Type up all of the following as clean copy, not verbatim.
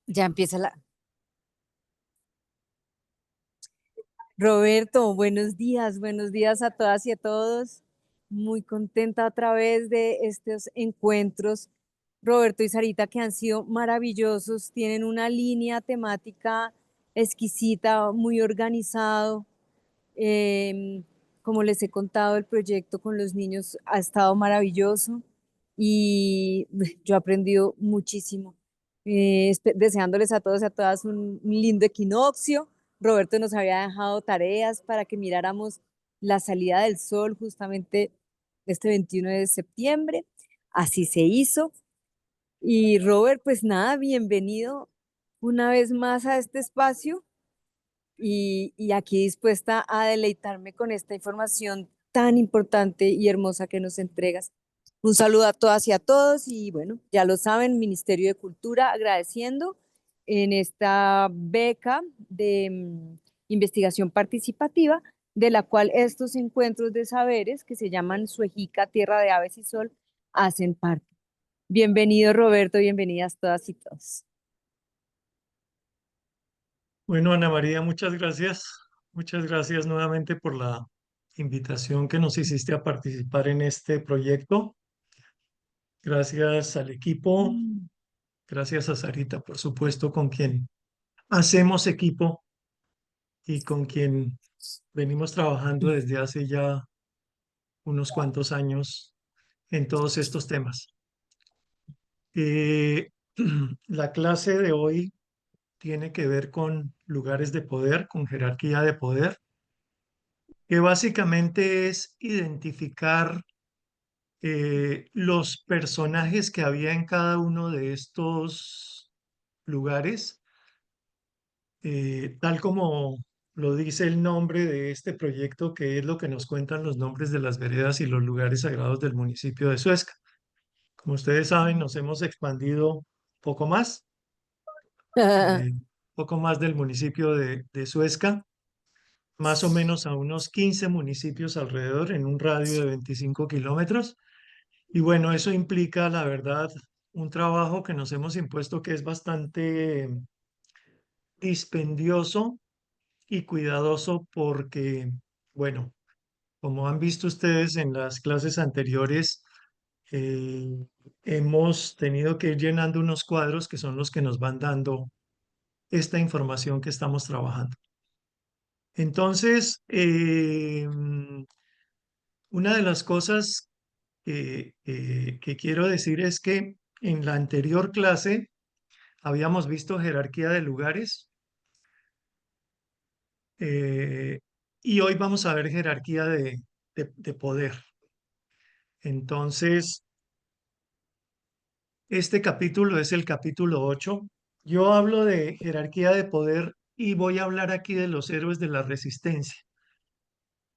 Ya empieza la... Roberto, buenos días a todas y a todos. Muy contenta otra vez de estos encuentros, Roberto y Sarita, que han sido maravillosos. Tienen una línea temática exquisita, muy organizado. Em, Como les he contado, el proyecto con los niños ha estado maravilloso y yo he aprendido muchísimo. Deseándoles a todos y a todas un lindo equinoccio. Roberto nos había dejado tareas para que miráramos la salida del sol justamente este 21 de septiembre. Así se hizo. Y Robert, pues nada, bienvenido una vez más a este espacio y aquí dispuesta a deleitarme con esta información tan importante y hermosa que nos entregas. Un saludo a todas y a todos y bueno, ya lo saben, Ministerio de Cultura agradeciendo en esta beca de investigación participativa, de la cual estos encuentros de saberes que se llaman Suejica, Tierra de Aves y Sol, hacen parte. Bienvenido Roberto, bienvenidas todas y todos. Bueno, Ana María, muchas gracias. Muchas gracias nuevamente por la invitación que nos hiciste a participar en este proyecto. Gracias al equipo, gracias a Sarita, por supuesto, con quien hacemos equipo y con quien venimos trabajando desde hace ya unos cuantos años en todos estos temas. Eh, la clase de hoy tiene que ver con lugares de poder, con jerarquía de poder, que básicamente es identificar los personajes que había en cada uno de estos lugares, tal como lo dice el nombre de este proyecto, que es lo que nos cuentan los nombres de las veredas y los lugares sagrados del municipio de Suezca. Como ustedes saben, nos hemos expandido poco más, poco más del municipio de Suezca, más o menos a unos 15 municipios alrededor en un radio de 25 kilómetros. Y bueno, eso implica, la verdad, un trabajo que nos hemos impuesto que es bastante dispendioso y cuidadoso porque, bueno, como han visto ustedes en las clases anteriores, eh, hemos tenido que ir llenando unos cuadros que son los que nos van dando esta información que estamos trabajando. Entonces, una de las cosas que quiero decir es que en la anterior clase habíamos visto jerarquía de lugares, eh, y hoy vamos a ver jerarquía de poder. Entonces, este capítulo es el capítulo 8. Yo hablo de jerarquía de poder y voy a hablar aquí de los héroes de la resistencia.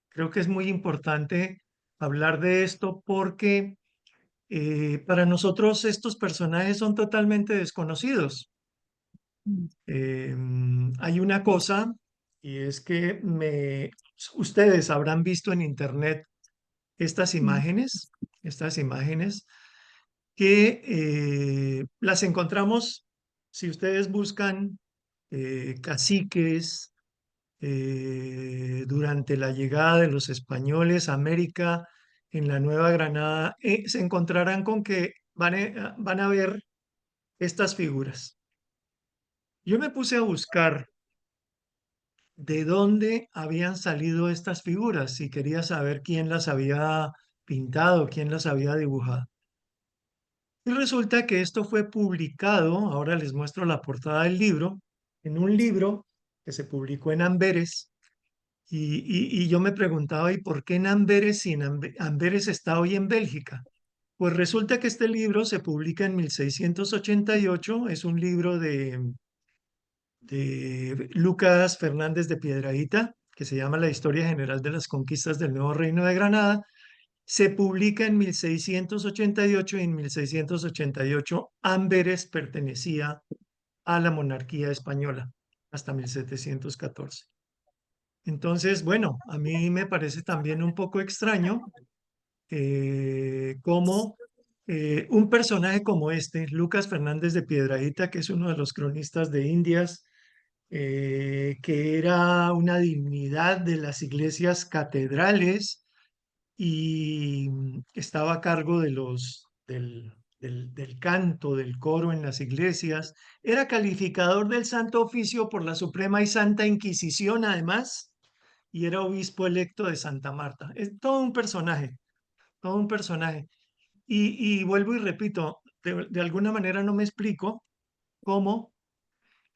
Creo que es muy importante hablar de esto porque para nosotros estos personajes son totalmente desconocidos. Hay una cosa y es que ustedes habrán visto en internet estas imágenes, estas imágenes que las encontramos si ustedes buscan caciques durante la llegada de los españoles a América en la Nueva Granada, se encontrarán con que van a ver estas figuras. Yo me puse a buscar de dónde habían salido estas figuras y quería saber quién las había pintado, quién las había dibujado. Y resulta que esto fue publicado, ahora les muestro la portada del libro, en un libro que se publicó en Amberes. Y yo me preguntaba, ¿y por qué en Amberes si Amberes está hoy en Bélgica? Pues resulta que este libro se publica en 1688, es un libro de Lucas Fernández de Piedrahíta, que se llama La Historia General de las Conquistas del Nuevo Reino de Granada. Se publica en 1688 y en 1688 Amberes pertenecía a la monarquía española hasta 1714. Entonces, bueno, a mí me parece también un poco extraño cómo Un personaje como este, Lucas Fernández de Piedrahíta, que es uno de los cronistas de Indias, que era una dignidad de las iglesias catedrales y estaba a cargo de del canto, del coro en las iglesias. Era calificador del Santo Oficio por la Suprema y Santa Inquisición, además, y era obispo electo de Santa Marta. Es todo un personaje, todo un personaje. Y vuelvo y repito, de alguna manera no me explico cómo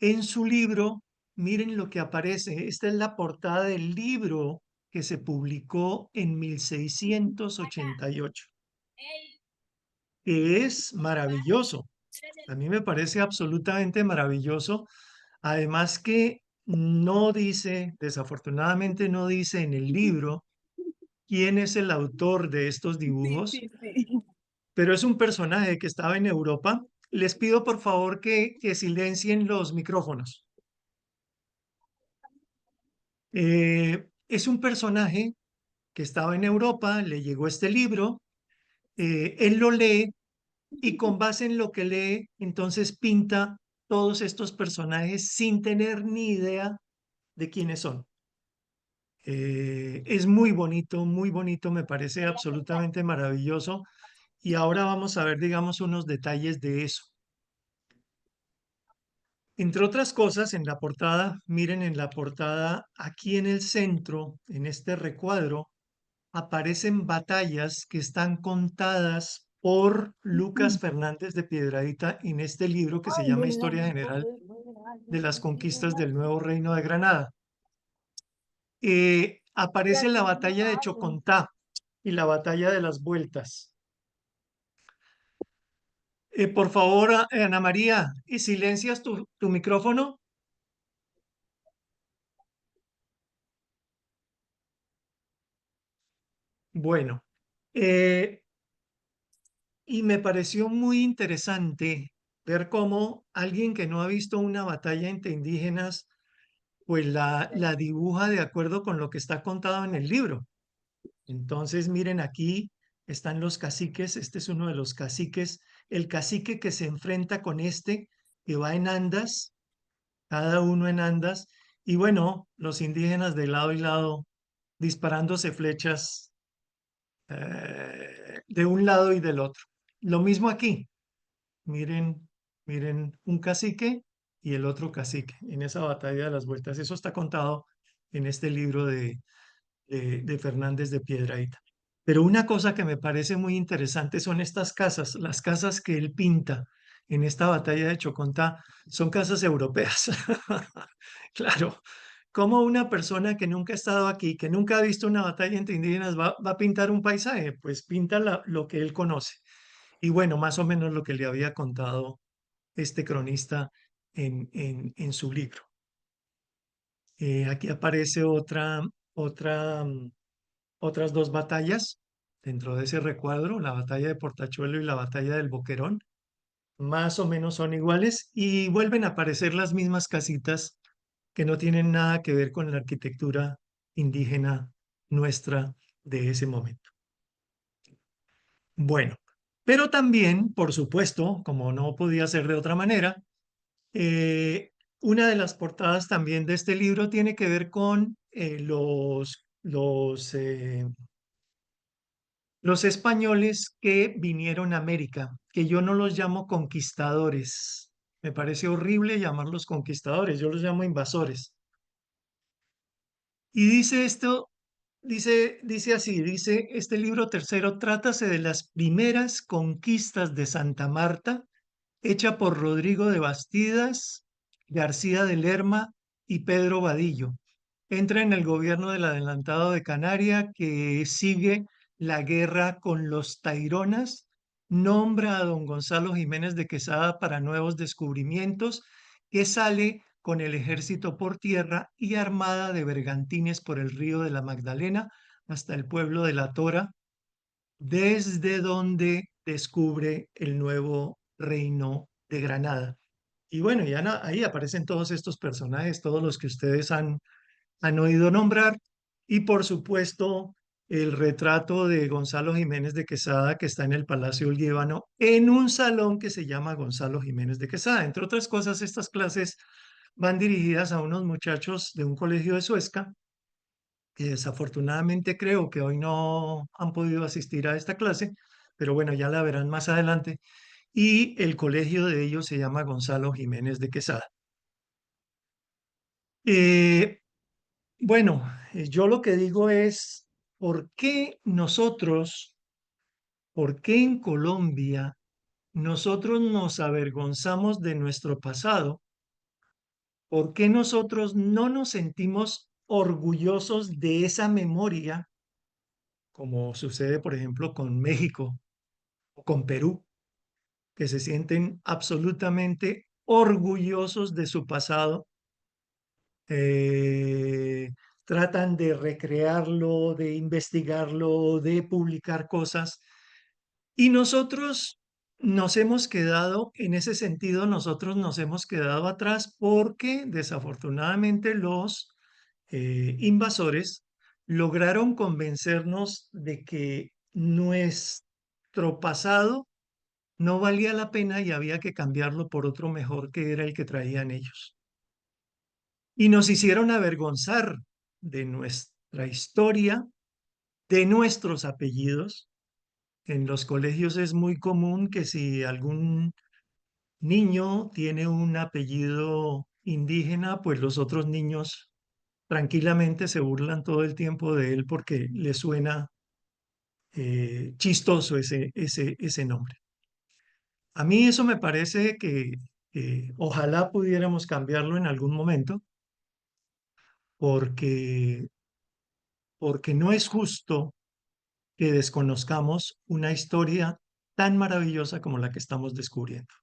en su libro, miren lo que aparece. Esta es la portada del libro que se publicó en 1688, que es maravilloso. A mí me parece absolutamente maravilloso. Además que no dice, desafortunadamente no dice en el libro quién es el autor de estos Sí, dibujos, sí, sí. pero es un personaje que estaba en Europa. Les pido por favor que silencien los micrófonos. Es un personaje que estaba en Europa, le llegó este libro, él lo lee y con base en lo que lee, entonces pinta todos estos personajes sin tener ni idea de quiénes son. Es muy bonito, me parece absolutamente maravilloso. Y ahora vamos a ver, digamos, unos detalles de eso. Entre otras cosas, en la portada, miren en la portada, aquí en el centro, en este recuadro, aparecen batallas que están contadas por Lucas Fernández de Piedradita en este libro que se llama Historia General de las Conquistas del Nuevo Reino de Granada. Aparece la batalla de Chocontá y la batalla de las Vueltas. Por favor, Ana María, ¿y silencias tu micrófono? Bueno, eh, y me pareció muy interesante ver cómo alguien que no ha visto una batalla entre indígenas, pues la dibuja de acuerdo con lo que está contado en el libro. Entonces, miren, aquí están los caciques, este es uno de los caciques, el cacique que se enfrenta con este, que va en andas, cada uno en andas, y bueno, los indígenas de lado y lado disparándose flechas de un lado y del otro. Lo mismo aquí, miren, miren un cacique y el otro cacique en esa batalla de las vueltas. Eso está contado en este libro de Fernández de Piedrahíta. Pero una cosa que me parece muy interesante son estas casas, las casas que él pinta en esta batalla de Chocontá, son casas europeas. Claro, como una persona que nunca ha estado aquí, que nunca ha visto una batalla entre indígenas, va a pintar un paisaje, pues pinta lo que él conoce. Y bueno, más o menos lo que le había contado este cronista en su libro. Aquí aparece otras dos batallas dentro de ese recuadro, la batalla de Portachuelo y la batalla del Boquerón. Más o menos son iguales y vuelven a aparecer las mismas casitas que no tienen nada que ver con la arquitectura indígena nuestra de ese momento. Bueno, pero también, por supuesto, como no podía ser de otra manera, una de las portadas también de este libro tiene que ver con los españoles que vinieron a América, que yo no los llamo conquistadores. Me parece horrible llamarlos conquistadores, yo los llamo invasores. Y dice esto, dice así, dice, este libro tercero trátase de las primeras conquistas de Santa Marta, hecha por Rodrigo de Bastidas, García de Lerma y Pedro Vadillo. Entra en el gobierno del adelantado de Canaria, que sigue la guerra con los Taironas, nombra a don Gonzalo Jiménez de Quesada para nuevos descubrimientos, que sale con el ejército por tierra y armada de bergantines por el río de la Magdalena hasta el pueblo de La Tora, desde donde descubre el nuevo reino de Granada. Y bueno, ahí aparecen todos estos personajes, todos los que ustedes han oído nombrar, y por supuesto el retrato de Gonzalo Jiménez de Quesada que está en el Palacio del Líbano, en un salón que se llama Gonzalo Jiménez de Quesada. Entre otras cosas, estas clases van dirigidas a unos muchachos de un colegio de Suezca, que desafortunadamente creo que hoy no han podido asistir a esta clase, pero bueno, ya la verán más adelante. Y el colegio de ellos se llama Gonzalo Jiménez de Quesada. Eh, bueno, yo lo que digo es, ¿por qué nosotros, por qué en Colombia nosotros nos avergonzamos de nuestro pasado? ¿Por qué nosotros no nos sentimos orgullosos de esa memoria, como sucede, por ejemplo, con México o con Perú, que se sienten absolutamente orgullosos de su pasado? eh, Tratan de recrearlo, de investigarlo, de publicar cosas. Y nosotros nos hemos quedado, en ese sentido, nosotros nos hemos quedado atrás porque desafortunadamente los invasores lograron convencernos de que nuestro pasado no valía la pena y había que cambiarlo por otro mejor que era el que traían ellos. Y nos hicieron avergonzar de nuestra historia, de nuestros apellidos. En los colegios es muy común que si algún niño tiene un apellido indígena, pues los otros niños tranquilamente se burlan todo el tiempo de él porque le suena chistoso ese nombre. A mí eso me parece que ojalá pudiéramos cambiarlo en algún momento porque, porque no es justo que desconozcamos una historia tan maravillosa como la que estamos descubriendo.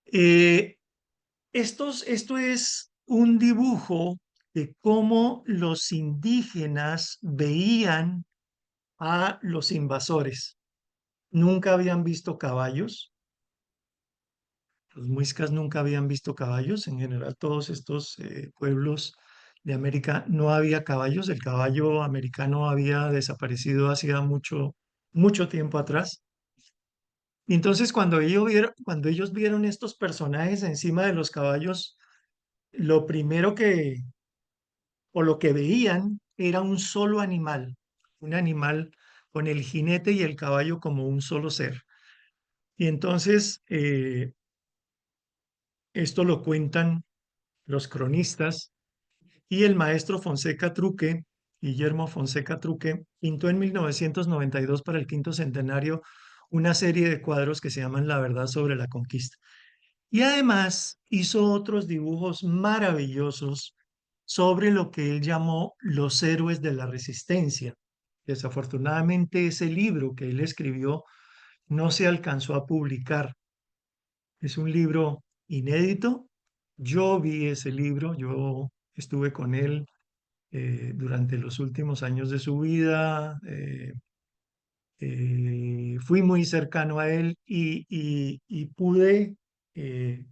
Eh, esto es un dibujo de cómo los indígenas veían a los invasores. Nunca habían visto caballos, los muiscas nunca habían visto caballos, en general todos estos pueblos de América no había caballos, el caballo americano había desaparecido hacía mucho, mucho tiempo atrás. Y entonces cuando ellos vieron estos personajes encima de los caballos, lo primero que, o lo que veían era un animal con el jinete y el caballo como un solo ser. Y entonces esto lo cuentan los cronistas y el maestro Fonseca Truque, Guillermo Fonseca Truque, pintó en 1992 para el quinto centenario una serie de cuadros que se llaman La verdad sobre la conquista. Y además hizo otros dibujos maravillosos sobre lo que él llamó los héroes de la resistencia. Desafortunadamente ese libro que él escribió no se alcanzó a publicar. Es un libro inédito. Yo vi ese libro, yo estuve con él durante los últimos años de su vida. Fui muy cercano a él y pude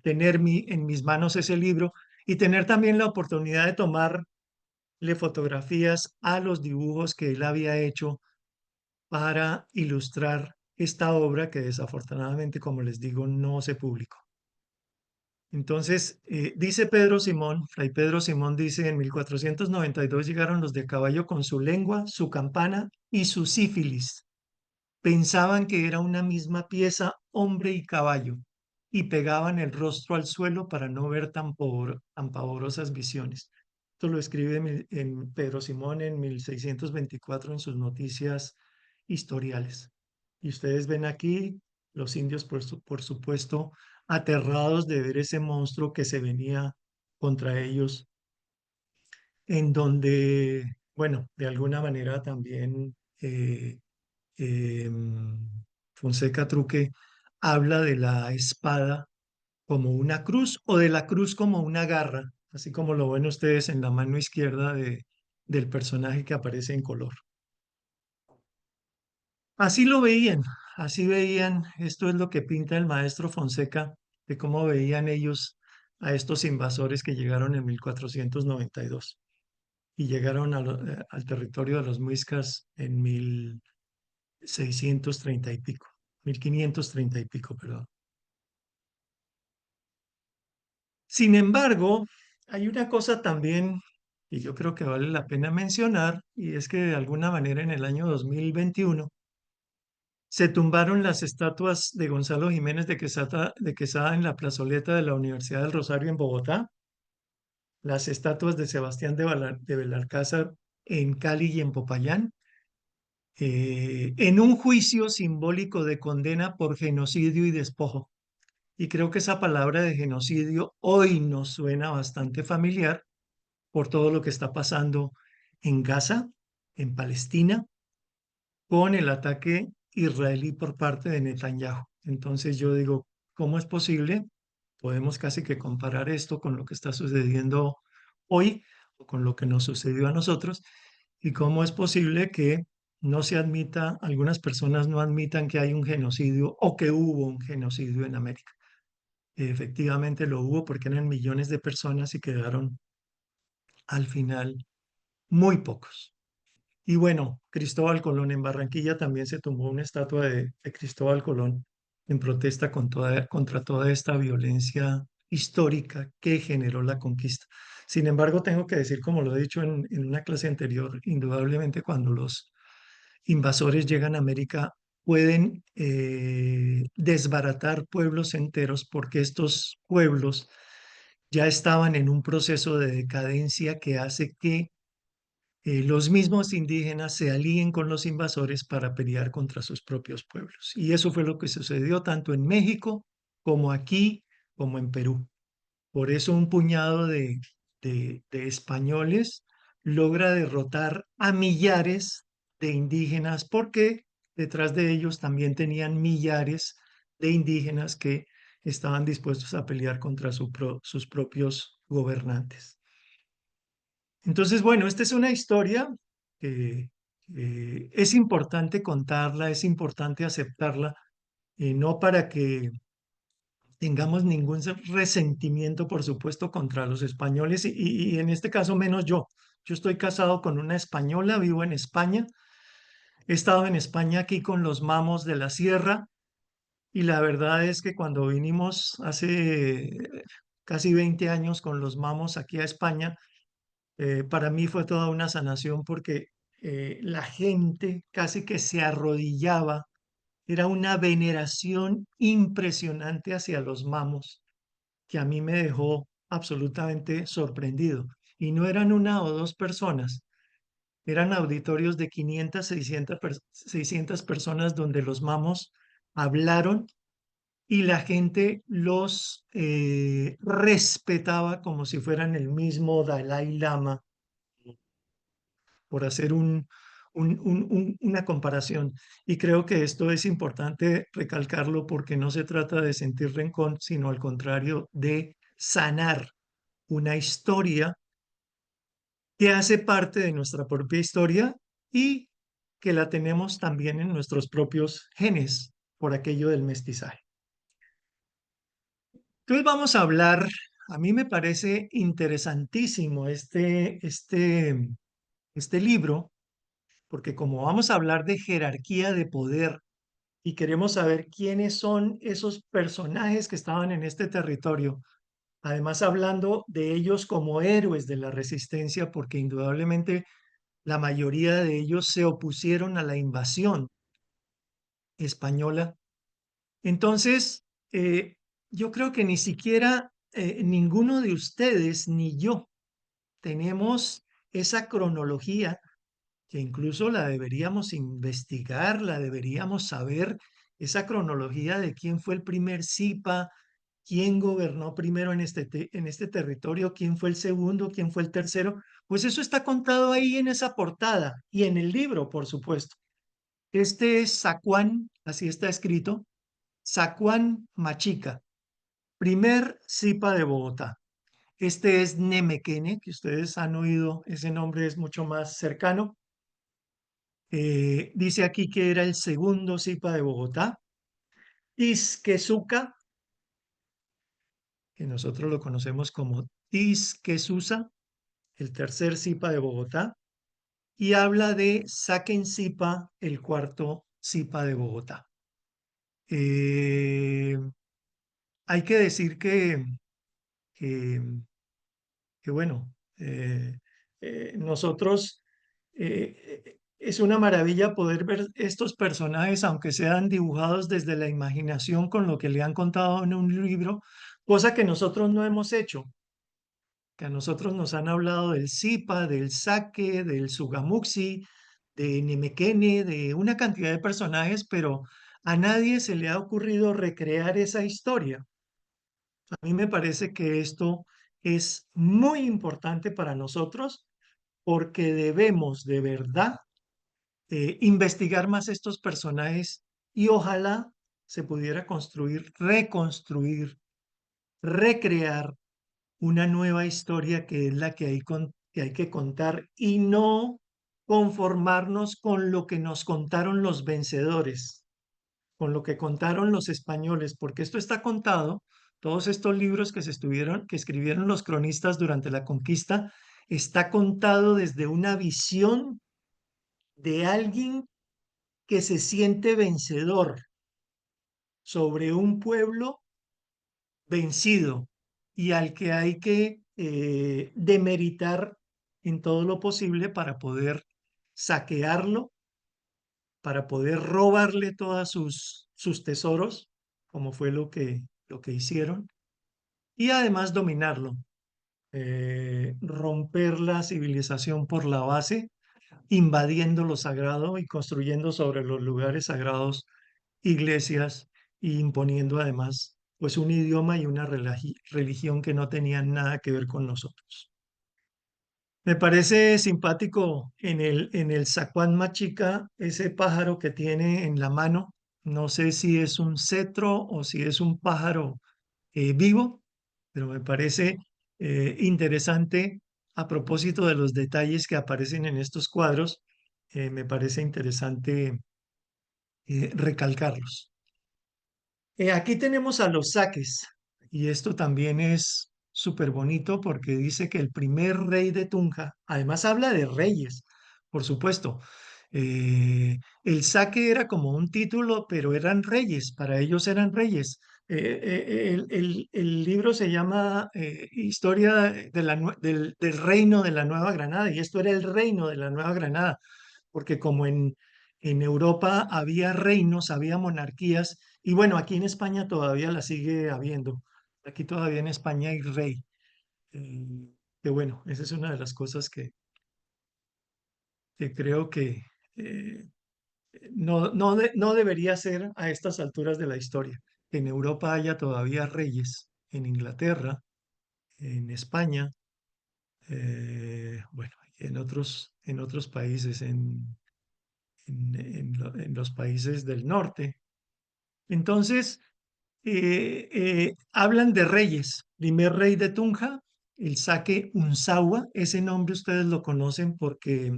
tener en mis manos ese libro y tener también la oportunidad de tomarle fotografías a los dibujos que él había hecho para ilustrar esta obra que desafortunadamente, como les digo, no se publicó. Entonces, dice Pedro Simón, Fray Pedro Simón dice, en 1492 llegaron los de a caballo con su lengua, su campana y su sífilis. Pensaban que era una misma pieza, hombre y caballo, y pegaban el rostro al suelo para no ver tan pavorosas visiones. Esto lo escribe en Pedro Simón en 1624 en sus noticias historiales. Y ustedes ven aquí los indios, por supuesto, aterrados de ver ese monstruo que se venía contra ellos, en donde, bueno, de alguna manera también eh, Fonseca Truque habla de la espada como una cruz o de la cruz como una garra, así como lo ven ustedes en la mano izquierda del personaje que aparece en color. Así lo veían, así veían, esto es lo que pinta el maestro Fonseca de cómo veían ellos a estos invasores que llegaron en 1492. y llegaron al territorio de los muiscas en 1630 y pico, 1530 y pico, perdón. Sin embargo, hay una cosa también que yo creo que vale la pena mencionar, y es que de alguna manera en el año 2021 se tumbaron las estatuas de Gonzalo Jiménez de Quesada en la plazoleta de la Universidad del Rosario en Bogotá, las estatuas de Sebastián de Belalcázar en Cali y en Popayán, en un juicio simbólico de condena por genocidio y despojo. Y creo que esa palabra de genocidio hoy nos suena bastante familiar por todo lo que está pasando en Gaza, en Palestina, con el ataque israelí por parte de Netanyahu. Entonces yo digo, ¿cómo es posible? Podemos casi que comparar esto con lo que está sucediendo hoy o con lo que nos sucedió a nosotros. ¿Y cómo es posible que no se admita, algunas personas no admitan que hay un genocidio o que hubo un genocidio en América? Efectivamente lo hubo porque eran millones de personas y quedaron al final muy pocos. Y bueno, Cristóbal Colón en Barranquilla también se tumbó una estatua de Cristóbal Colón en protesta contra toda esta violencia histórica que generó la conquista. Sin embargo, tengo que decir, como lo he dicho en una clase anterior, indudablemente cuando los invasores llegan a América pueden desbaratar pueblos enteros porque estos pueblos ya estaban en un proceso de decadencia que hace que los mismos indígenas se alíen con los invasores para pelear contra sus propios pueblos. Y eso fue lo que sucedió tanto en México como aquí, como en Perú. Por eso un puñado de españoles logra derrotar a millares de indígenas porque detrás de ellos también tenían millares de indígenas que estaban dispuestos a pelear contra sus propios gobernantes. Entonces, bueno, esta es una historia que es importante contarla, es importante aceptarla, no para que tengamos ningún resentimiento, por supuesto, contra los españoles y en este caso menos yo. Yo estoy casado con una española, vivo en España, he estado en España aquí con los mamos de la sierra y la verdad es que cuando vinimos hace casi 20 años con los mamos aquí a España, para mí fue toda una sanación porque la gente casi que se arrodillaba, era una veneración impresionante hacia los mamos que a mí me dejó absolutamente sorprendido. Y no eran una o dos personas, eran auditorios de 500, 600 personas donde los mamos hablaron y la gente los respetaba como si fueran el mismo Dalai Lama, por hacer una comparación. Y creo que esto es importante recalcarlo porque no se trata de sentir rencor, sino al contrario, de sanar una historia que hace parte de nuestra propia historia y que la tenemos también en nuestros propios genes por aquello del mestizaje. Entonces vamos a hablar, a mí me parece interesantísimo este libro, porque como vamos a hablar de jerarquía de poder y queremos saber quiénes son esos personajes que estaban en este territorio, además hablando de ellos como héroes de la resistencia, porque indudablemente la mayoría de ellos se opusieron a la invasión española. Entonces, yo creo que ni siquiera ninguno de ustedes ni yo tenemos esa cronología que incluso la deberíamos investigar, la deberíamos saber, esa cronología de quién fue el primer Zipa, quién gobernó primero en este territorio, quién fue el segundo, quién fue el tercero, pues eso está contado ahí en esa portada y en el libro, por supuesto. Este es Zacuán, así está escrito, Zacuán Machica, primer Zipa de Bogotá. Este es Nemequene, que ustedes han oído, ese nombre es mucho más cercano. Dice aquí que era el segundo Zipa de Bogotá. Tizquezuca, que nosotros lo conocemos como Tizquezusa, el tercer Zipa de Bogotá, y habla de Saquen Zipa, el cuarto Zipa de Bogotá. Eh, Hay que decir que, que bueno, nosotros es una maravilla poder ver estos personajes, aunque sean dibujados desde la imaginación con lo que le han contado en un libro, cosa que nosotros no hemos hecho, que a nosotros nos han hablado del Zipa, del Saque, del Sugamuxi, de Nemequene, de una cantidad de personajes, pero a nadie se le ha ocurrido recrear esa historia. A mí me parece que esto es muy importante para nosotros porque debemos de verdad investigar más estos personajes y ojalá se pudiera construir, reconstruir, recrear una nueva historia que es la que que hay que contar y no conformarnos con lo que nos contaron los vencedores, con lo que contaron los españoles, porque esto está contado, todos estos libros que escribieron los cronistas durante la conquista, está contado desde una visión de alguien que se siente vencedor sobre un pueblo vencido y al que hay que demeritar en todo lo posible para poder saquearlo, para poder robarle todos sus tesoros, como fue lo que hicieron, y además dominarlo, romper la civilización por la base, invadiendo lo sagrado y construyendo sobre los lugares sagrados iglesias y imponiendo además pues un idioma y una religión que no tenían nada que ver con nosotros. Me parece simpático en el zacuán machica ese pájaro que tiene en la mano. No sé si es un cetro o si es un pájaro vivo, pero me parece interesante a propósito de los detalles que aparecen en estos cuadros. Me parece interesante recalcarlos. Aquí tenemos a los saques y esto también es súper bonito porque dice que el primer rey de Tunja, además habla de reyes, por supuesto. El saque era como un título, pero eran reyes, para ellos eran reyes. El libro se llama Historia del Reino de la Nueva Granada y esto era el reino de la Nueva Granada, porque como en Europa había reinos, había monarquías, y bueno, aquí en España todavía la sigue habiendo. Aquí todavía en España hay rey. Eh, que bueno, esa es una de las cosas que creo que no debería ser a estas alturas de la historia. Que en Europa haya todavía reyes, en Inglaterra, en España, bueno, y en otros países, en los países del norte. Entonces, hablan de reyes. Primer rey de Tunja, el Saque Unzawa. Ese nombre ustedes lo conocen porque,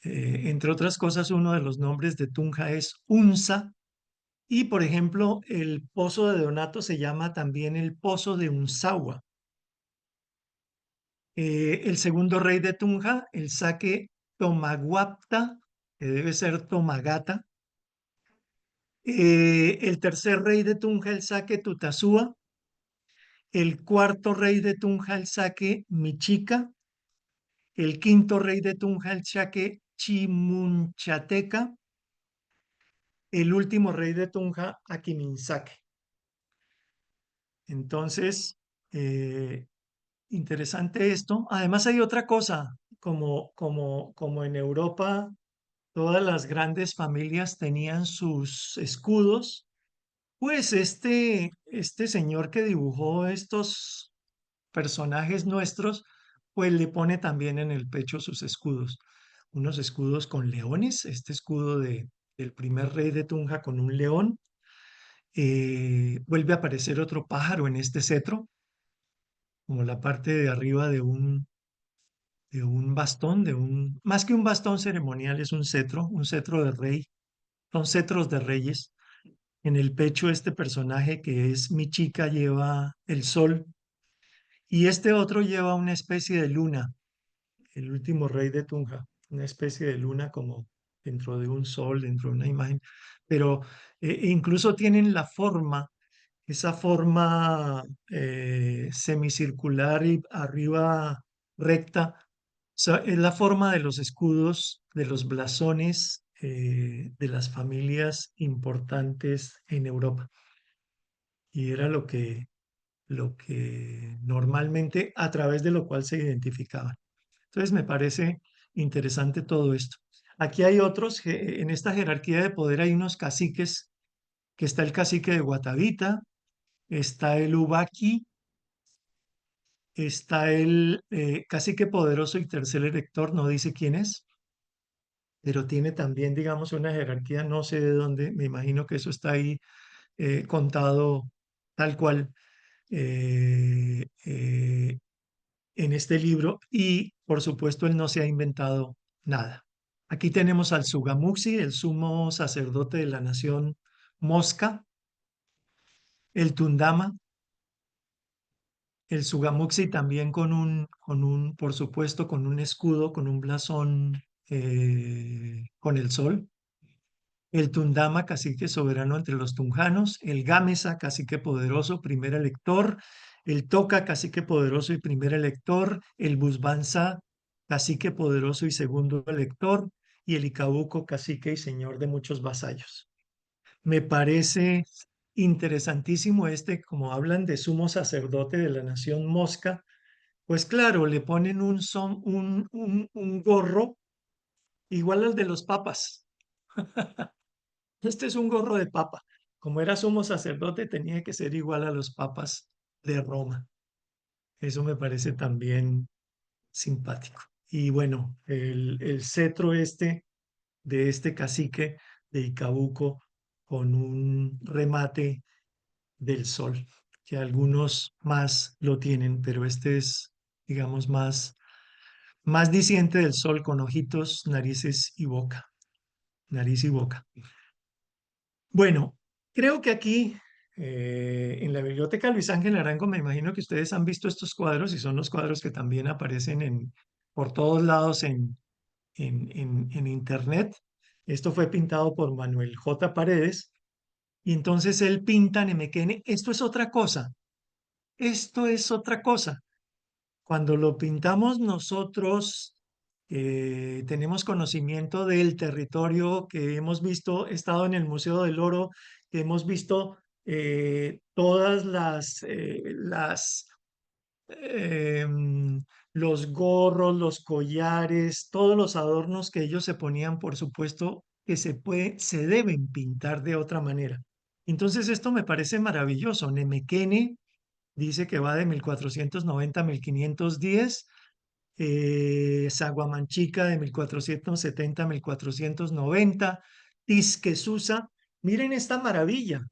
entre otras cosas, uno de los nombres de Tunja es Unza. Y, por ejemplo, el pozo de Donato se llama también el pozo de Unzawa. El segundo rey de Tunja, el Saque Tomaguapta, que debe ser Tomagata. El tercer rey de Tunja, el Saque Tutasúa. El cuarto rey de Tunja, el Saque Michica. El quinto rey de Tunja, el Saque Chimunchateca. El último rey de Tunja, Aquiminsaque. Entonces, eh, interesante esto. Además hay otra cosa, como en Europa todas las grandes familias tenían sus escudos, pues este señor que dibujó estos personajes nuestros, pues le pone también en el pecho sus escudos. Unos escudos con leones, este escudo del primer rey de Tunja con un león. Vuelve a aparecer otro pájaro en este cetro, como la parte de arriba de un bastón, más que un bastón ceremonial, es un cetro de rey. Son cetros de reyes. En el pecho este personaje que es mi chica lleva el sol Y este otro lleva una especie de luna, el último rey de Tunja, una especie de luna como dentro de un sol, dentro de una imagen, pero incluso tienen la forma, esa forma semicircular y arriba recta, sea, es la forma de los escudos, de los blasones de las familias importantes en Europa. Y era lo que normalmente a través de lo cual se identificaban. Entonces me parece interesante todo esto. Aquí hay otros, en esta jerarquía de poder hay unos caciques, que está el cacique de Guatavita, está el Ubaqui, está el cacique poderoso y tercer elector, no dice quién es, pero tiene también, digamos, una jerarquía, no sé de dónde, me imagino que eso está ahí contado tal cual eh, eh, en este libro y, por supuesto, él no se ha inventado nada. Aquí tenemos al Sugamuxi, el sumo sacerdote de la nación Mosca, el Tundama, el Sugamuxi también por supuesto, con un escudo, con un blasón con el sol, el Tundama, cacique soberano entre los tunjanos, el Gámeza, cacique poderoso, primer elector, el Toca, cacique poderoso y primer elector, el Busbanza, cacique poderoso y segundo elector, y el Icabuco, cacique y señor de muchos vasallos. Me parece interesantísimo este, como hablan de sumo sacerdote de la nación Mosca, pues claro, le ponen un gorro igual al de los papas. Este es un gorro de papa. Como era sumo sacerdote, tenía que ser igual a los papas de Roma. Eso me parece también simpático. Y bueno, el cetro este de este cacique de Icabuco con un remate del sol, que algunos más lo tienen, pero este es, digamos, más diciente del sol con ojitos, narices y boca, nariz y boca. Bueno, creo que aquí en la Biblioteca Luis Ángel Arango me imagino que ustedes han visto estos cuadros y son los cuadros que también aparecen por todos lados en Internet. Esto fue pintado por Manuel J. Paredes y entonces él pinta Nemequene. Esto es otra cosa, esto es otra cosa. Cuando lo pintamos nosotros, tenemos conocimiento del territorio que hemos visto, estado en el Museo del Oro, que hemos visto todas los gorros, los collares, todos los adornos que ellos se ponían, por supuesto, que se deben pintar de otra manera. Entonces esto me parece maravilloso. Nemequene dice que va de 1490 a 1510, Saguamanchica de 1470 a 1490, Tisquesusa. Miren esta maravilla.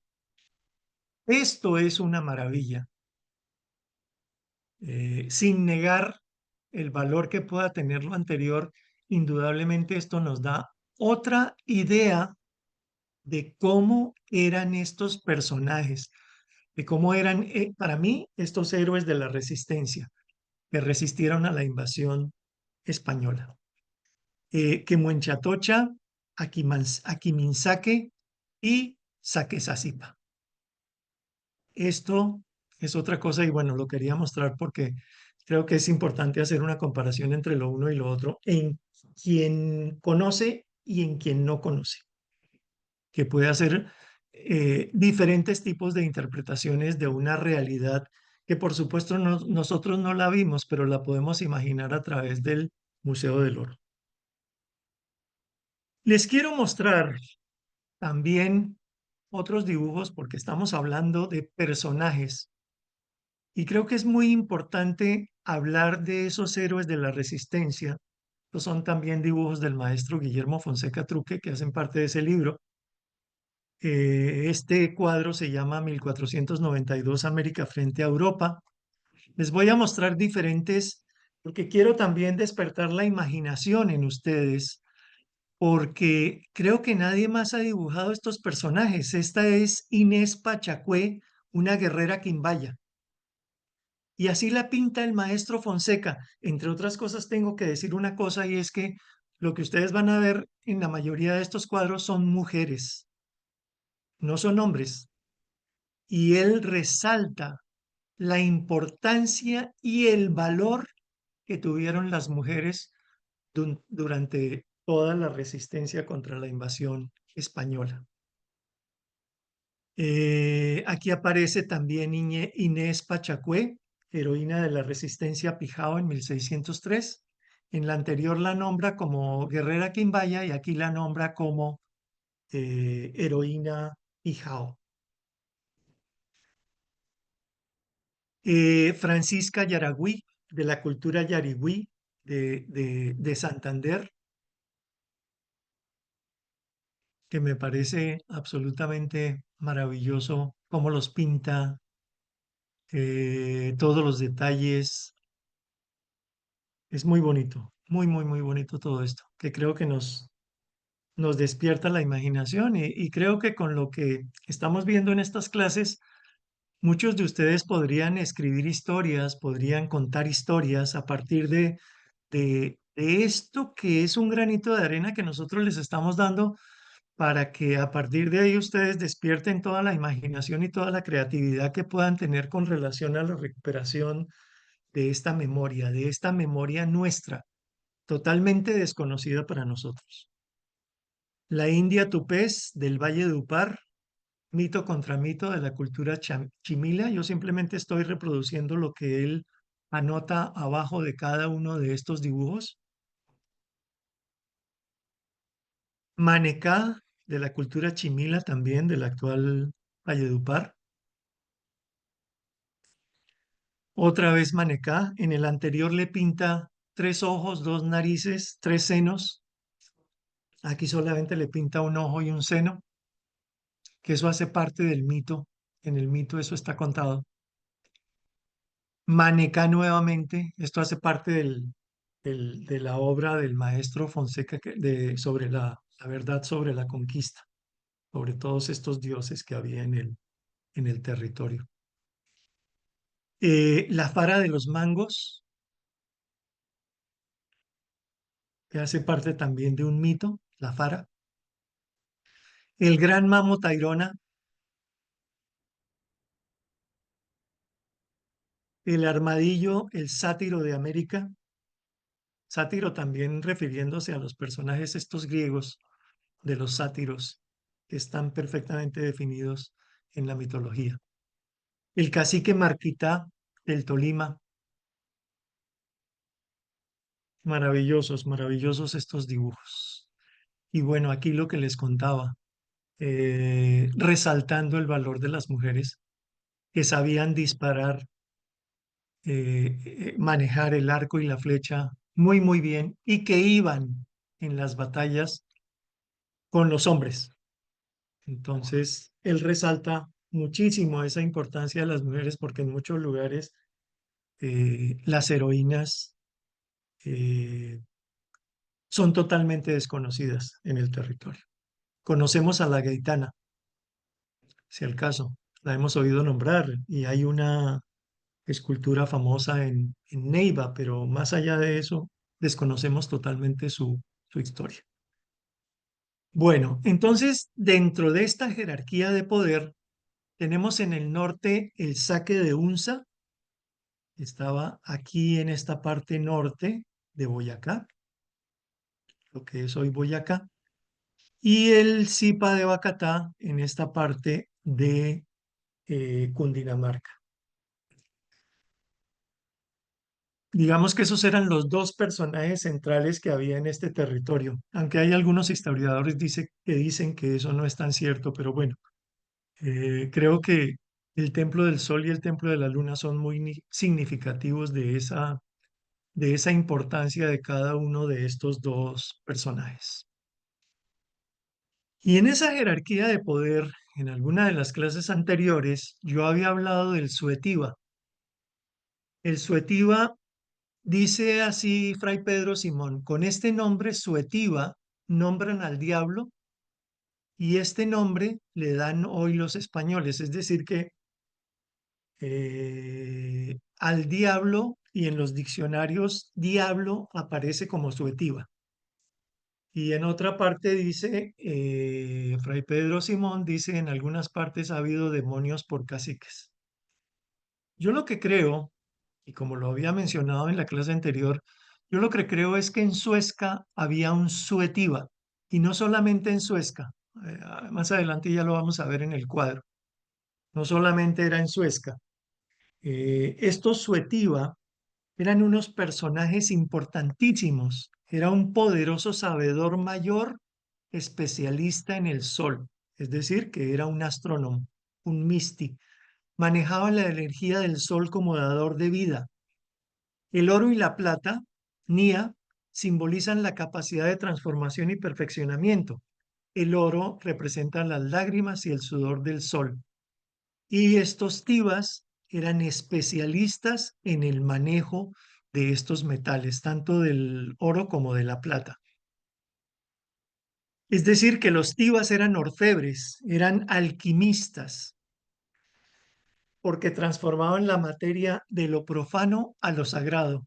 Esto es una maravilla. Sin negar el valor que pueda tener lo anterior, indudablemente esto nos da otra idea de cómo eran estos personajes, de cómo eran, para mí, estos héroes de la resistencia que resistieron a la invasión española. Quemuenchatocha, Aquiminsaque y Saquezasipa. Esto es otra cosa y bueno, lo quería mostrar porque creo que es importante hacer una comparación entre lo uno y lo otro en quien conoce y en quien no conoce, que puede hacer diferentes tipos de interpretaciones de una realidad que por supuesto nosotros no la vimos, pero la podemos imaginar a través del Museo del Oro. Les quiero mostrar también otros dibujos porque estamos hablando de personajes y creo que es muy importante hablar de esos héroes de la resistencia. Estos son también dibujos del maestro Guillermo Fonseca Truque que hacen parte de ese libro. Este cuadro se llama 1492 América frente a Europa. Les voy a mostrar diferentes, porque quiero también despertar la imaginación en ustedes, porque creo que nadie más ha dibujado estos personajes. Esta es Inés Pachacue, una guerrera quimbaya. Y así la pinta el maestro Fonseca. Entre otras cosas, tengo que decir una cosa y es que lo que ustedes van a ver en la mayoría de estos cuadros son mujeres, no son hombres. Y él resalta la importancia y el valor que tuvieron las mujeres durante toda la resistencia contra la invasión española. Aquí aparece también Inés Pachacué, heroína de la resistencia Pijao en 1603. En la anterior la nombra como guerrera quimbaya y aquí la nombra como heroína Pijao. Francisca Yaragüí, de la cultura yarigüí de Santander, que me parece absolutamente maravilloso cómo los pinta, todos los detalles. Es muy bonito, muy, muy, muy bonito todo esto, que creo que nos despierta la imaginación y creo que con lo que estamos viendo en estas clases, muchos de ustedes podrían escribir historias, podrían contar historias a partir de esto que es un granito de arena que nosotros les estamos dando para que a partir de ahí ustedes despierten toda la imaginación y toda la creatividad que puedan tener con relación a la recuperación de esta memoria nuestra, totalmente desconocida para nosotros. La India tupés del Valle de Upar, mito contra mito de la cultura chimila. Yo simplemente estoy reproduciendo lo que él anota abajo de cada uno de estos dibujos. Manecá de la cultura chimila también del actual Valledupar. Otra vez Manecá. En el anterior le pinta tres ojos, dos narices, tres senos. Aquí solamente le pinta un ojo y un seno, que eso hace parte del mito. En el mito eso está contado. Manecá nuevamente, esto hace parte de la obra del maestro Fonseca sobre la verdad sobre la conquista, sobre todos estos dioses que había en el territorio. La Fara de los Mangos, que hace parte también de un mito, la Fara. El Gran Mamo Tayrona, el Armadillo, el Sátiro de América, sátiro también refiriéndose a los personajes estos griegos de los sátiros, que están perfectamente definidos en la mitología. El cacique Marquitá del Tolima, maravillosos, maravillosos estos dibujos. Y bueno, aquí lo que les contaba, resaltando el valor de las mujeres que sabían disparar, manejar el arco y la flecha muy, muy bien y que iban en las batallas con los hombres. Entonces, él resalta muchísimo esa importancia de las mujeres porque en muchos lugares las heroínas eh, son totalmente desconocidas en el territorio. Conocemos a la Gaitana, si al caso, la hemos oído nombrar y hay una escultura famosa en Neiva, pero más allá de eso, desconocemos totalmente su historia. Bueno, entonces, dentro de esta jerarquía de poder, tenemos en el norte el saque de Unza, estaba aquí en esta parte norte de Boyacá, lo que es hoy Boyacá, y el Zipa de Bacatá en esta parte de Cundinamarca. Digamos que esos eran los dos personajes centrales que había en este territorio, aunque hay algunos historiadores que dicen que eso no es tan cierto, pero bueno, creo que el Templo del Sol y el Templo de la Luna son muy significativos de esa importancia de cada uno de estos dos personajes. Y en esa jerarquía de poder, en alguna de las clases anteriores, yo había hablado del Suetiva. El Suetiva dice así Fray Pedro Simón, con este nombre Suetiva nombran al diablo y este nombre le dan hoy los españoles, es decir que al diablo y en los diccionarios diablo aparece como Suetiva. Y en otra parte dice, Fray Pedro Simón dice, en algunas partes ha habido demonios por caciques. Yo lo que creo, y como lo había mencionado en la clase anterior, yo lo que creo es que en Suezca había un Suetiva, y no solamente en Suezca, más adelante ya lo vamos a ver en el cuadro, no solamente era en Suezca. Estos Suetiva eran unos personajes importantísimos. Era un poderoso sabedor mayor, especialista en el sol, es decir, que era un astrónomo, un místico. Manejaba la energía del sol como dador de vida. El oro y la plata, Nia, simbolizan la capacidad de transformación y perfeccionamiento. El oro representa las lágrimas y el sudor del sol. Y estos tivas eran especialistas en el manejo de estos metales, tanto del oro como de la plata. Es decir, que los tivas eran orfebres, eran alquimistas, porque transformaban la materia de lo profano a lo sagrado.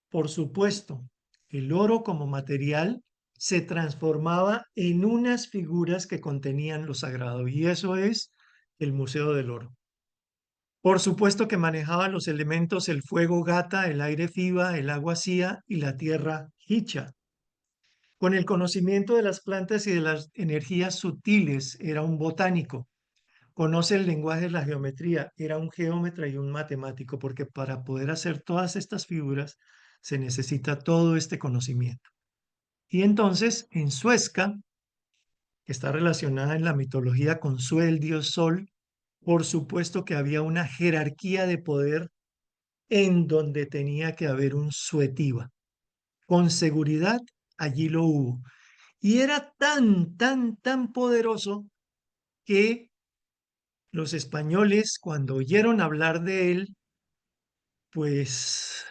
Por supuesto, el oro como material se transformaba en unas figuras que contenían lo sagrado, y eso es el Museo del Oro. Por supuesto que manejaba los elementos el fuego gata, el aire fiba, el agua sia y la tierra hicha. Con el conocimiento de las plantas y de las energías sutiles, era un botánico. Conoce el lenguaje de la geometría, era un geómetra y un matemático, porque para poder hacer todas estas figuras se necesita todo este conocimiento. Y entonces, en Suezca, que está relacionada en la mitología con Sue, el dios Sol, por supuesto que había una jerarquía de poder en donde tenía que haber un Suetiva. Con seguridad, allí lo hubo. Y era tan, tan, tan poderoso que los españoles, cuando oyeron hablar de él, pues,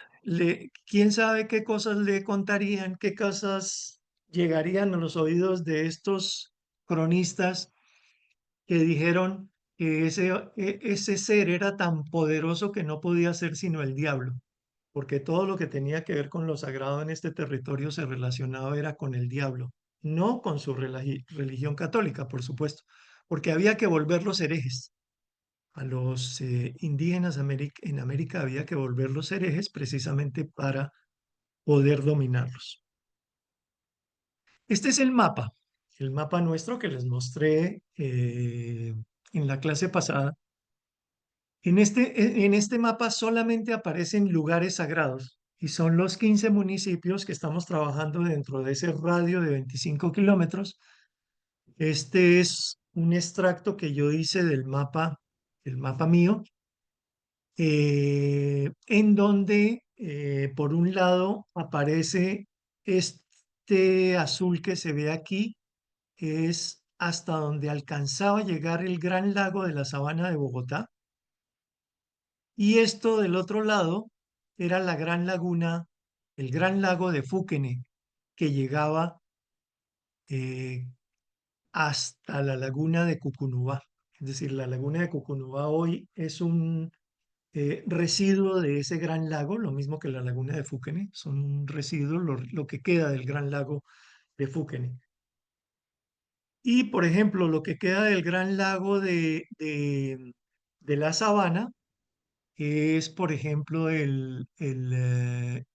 quién sabe qué cosas le contarían, qué cosas llegarían a los oídos de estos cronistas que dijeron que ese ser era tan poderoso que no podía ser sino el diablo, porque todo lo que tenía que ver con lo sagrado en este territorio se relacionaba era con el diablo, no con su religión católica, por supuesto, porque había que volverlos herejes. A los indígenas en América había que volverlos herejes precisamente para poder dominarlos. Este es el mapa nuestro que les mostré en la clase pasada. En este mapa solamente aparecen lugares sagrados y son los 15 municipios que estamos trabajando dentro de ese radio de 25 kilómetros. Este es un extracto que yo hice el mapa mío, en donde por un lado aparece este azul que se ve aquí, es hasta donde alcanzaba a llegar el Gran Lago de la Sabana de Bogotá. Y esto del otro lado era la gran laguna, el gran lago de Fúquene, que llegaba eh, hasta la laguna de Cucunubá. Es decir, la laguna de Cucunubá hoy es un residuo de ese gran lago, lo mismo que la laguna de Fúquene, son un residuo, lo que queda del gran lago de Fúquene. Y, por ejemplo, lo que queda del gran lago de la Sabana es, por ejemplo, el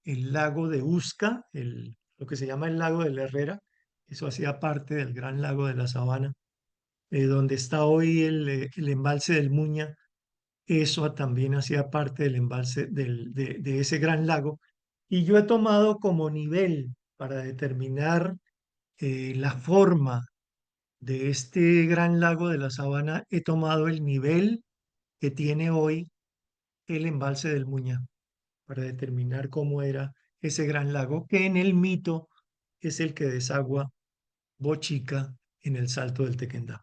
lago de Usca, lo que se llama el lago de la Herrera. Eso hacía parte del gran lago de la Sabana, donde está hoy el embalse del Muña. Eso también hacía parte del embalse de ese gran lago. Y yo he tomado como nivel para determinar la forma de este gran lago de la Sabana, he tomado el nivel que tiene hoy el embalse del Muña, para determinar cómo era ese gran lago, que en el mito es el que desagua Bochica en el Salto del Tequendama.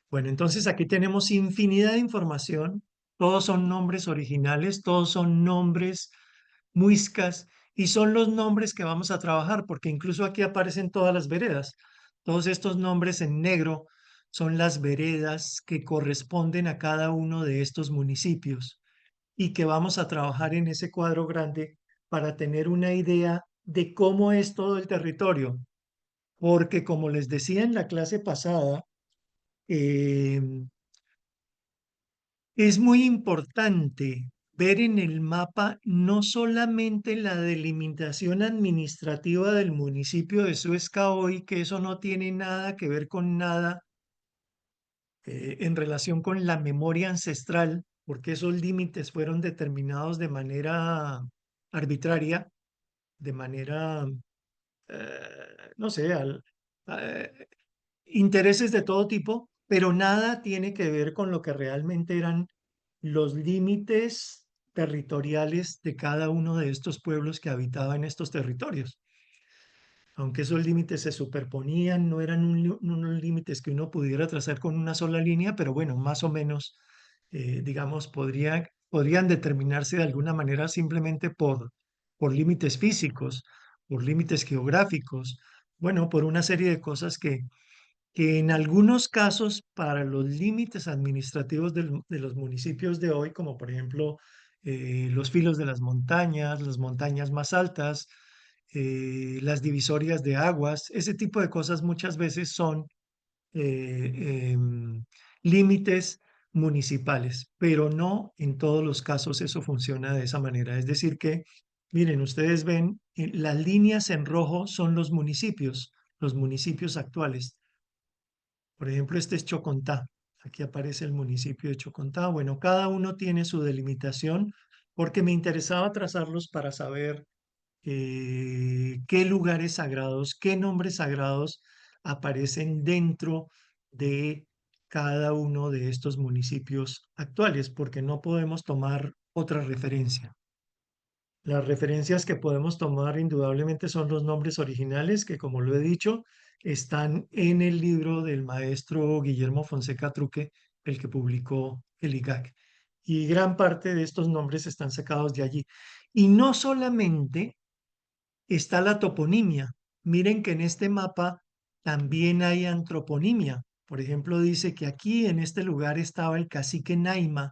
Bueno, entonces aquí tenemos infinidad de información, todos son nombres originales, todos son nombres muiscas y son los nombres que vamos a trabajar, porque incluso aquí aparecen todas las veredas. Todos estos nombres en negro son las veredas que corresponden a cada uno de estos municipios. y que vamos a trabajar en ese cuadro grande para tener una idea de cómo es todo el territorio. Porque como les decía en la clase pasada, eh, es muy importante ver en el mapa no solamente la delimitación administrativa del municipio de Suezca hoy, que eso no tiene nada que ver con nada en relación con la memoria ancestral, porque esos límites fueron determinados de manera arbitraria, de manera, no sé, eh, intereses de todo tipo, pero nada tiene que ver con lo que realmente eran los límites territoriales de cada uno de estos pueblos que habitaban estos territorios. Aunque esos límites se superponían, no eran unos límites que uno pudiera trazar con una sola línea, pero bueno, más o menos, digamos, podrían determinarse de alguna manera simplemente por límites físicos, por límites geográficos, bueno, por una serie de cosas que en algunos casos para los límites administrativos de los municipios de hoy, como por ejemplo los filos de las montañas más altas, las divisorias de aguas, ese tipo de cosas muchas veces son límites municipales, pero no en todos los casos eso funciona de esa manera. Es decir que, miren, ustedes ven, las líneas en rojo son los municipios actuales. Por ejemplo, este es Chocontá. Aquí aparece el municipio de Chocontá. Bueno, cada uno tiene su delimitación porque me interesaba trazarlos para saber qué lugares sagrados, qué nombres sagrados aparecen dentro de cada uno de estos municipios actuales, porque no podemos tomar otra referencia. Las referencias que podemos tomar indudablemente son los nombres originales que, como lo he dicho, están en el libro del maestro Guillermo Fonseca Truque, el que publicó el IGAC. Y gran parte de estos nombres están sacados de allí. Y no solamente está la toponimia. Miren que en este mapa también hay antroponimia. Por ejemplo, dice que aquí en este lugar estaba el cacique Naima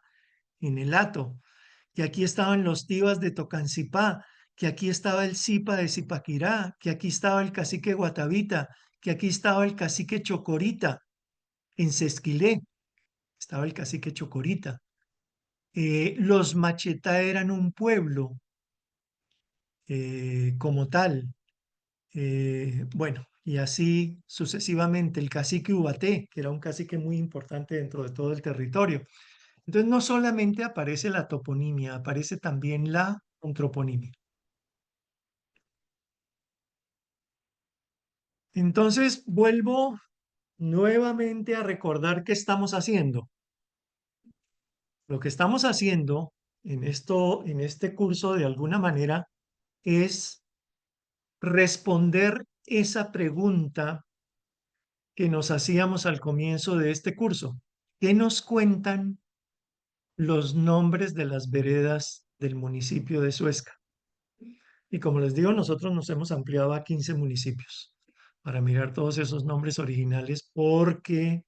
en el Hato, que aquí estaban los Tivas de Tocancipá, que aquí estaba el Zipa de Zipaquirá, que aquí estaba el cacique Guatavita, que aquí estaba el cacique Chocorita, en Sesquilé estaba el cacique Chocorita. Los Machetá eran un pueblo como tal. Bueno, y así sucesivamente. El cacique Ubaté, que era un cacique muy importante dentro de todo el territorio. Entonces, no solamente aparece la toponimia, aparece también la antroponimia. Entonces, vuelvo nuevamente a recordar qué estamos haciendo. Lo que estamos haciendo en este curso, de alguna manera, es responder esa pregunta que nos hacíamos al comienzo de este curso. ¿Qué nos cuentan los nombres de las veredas del municipio de Suezca? Y como les digo, nosotros nos hemos ampliado a 15 municipios para mirar todos esos nombres originales porque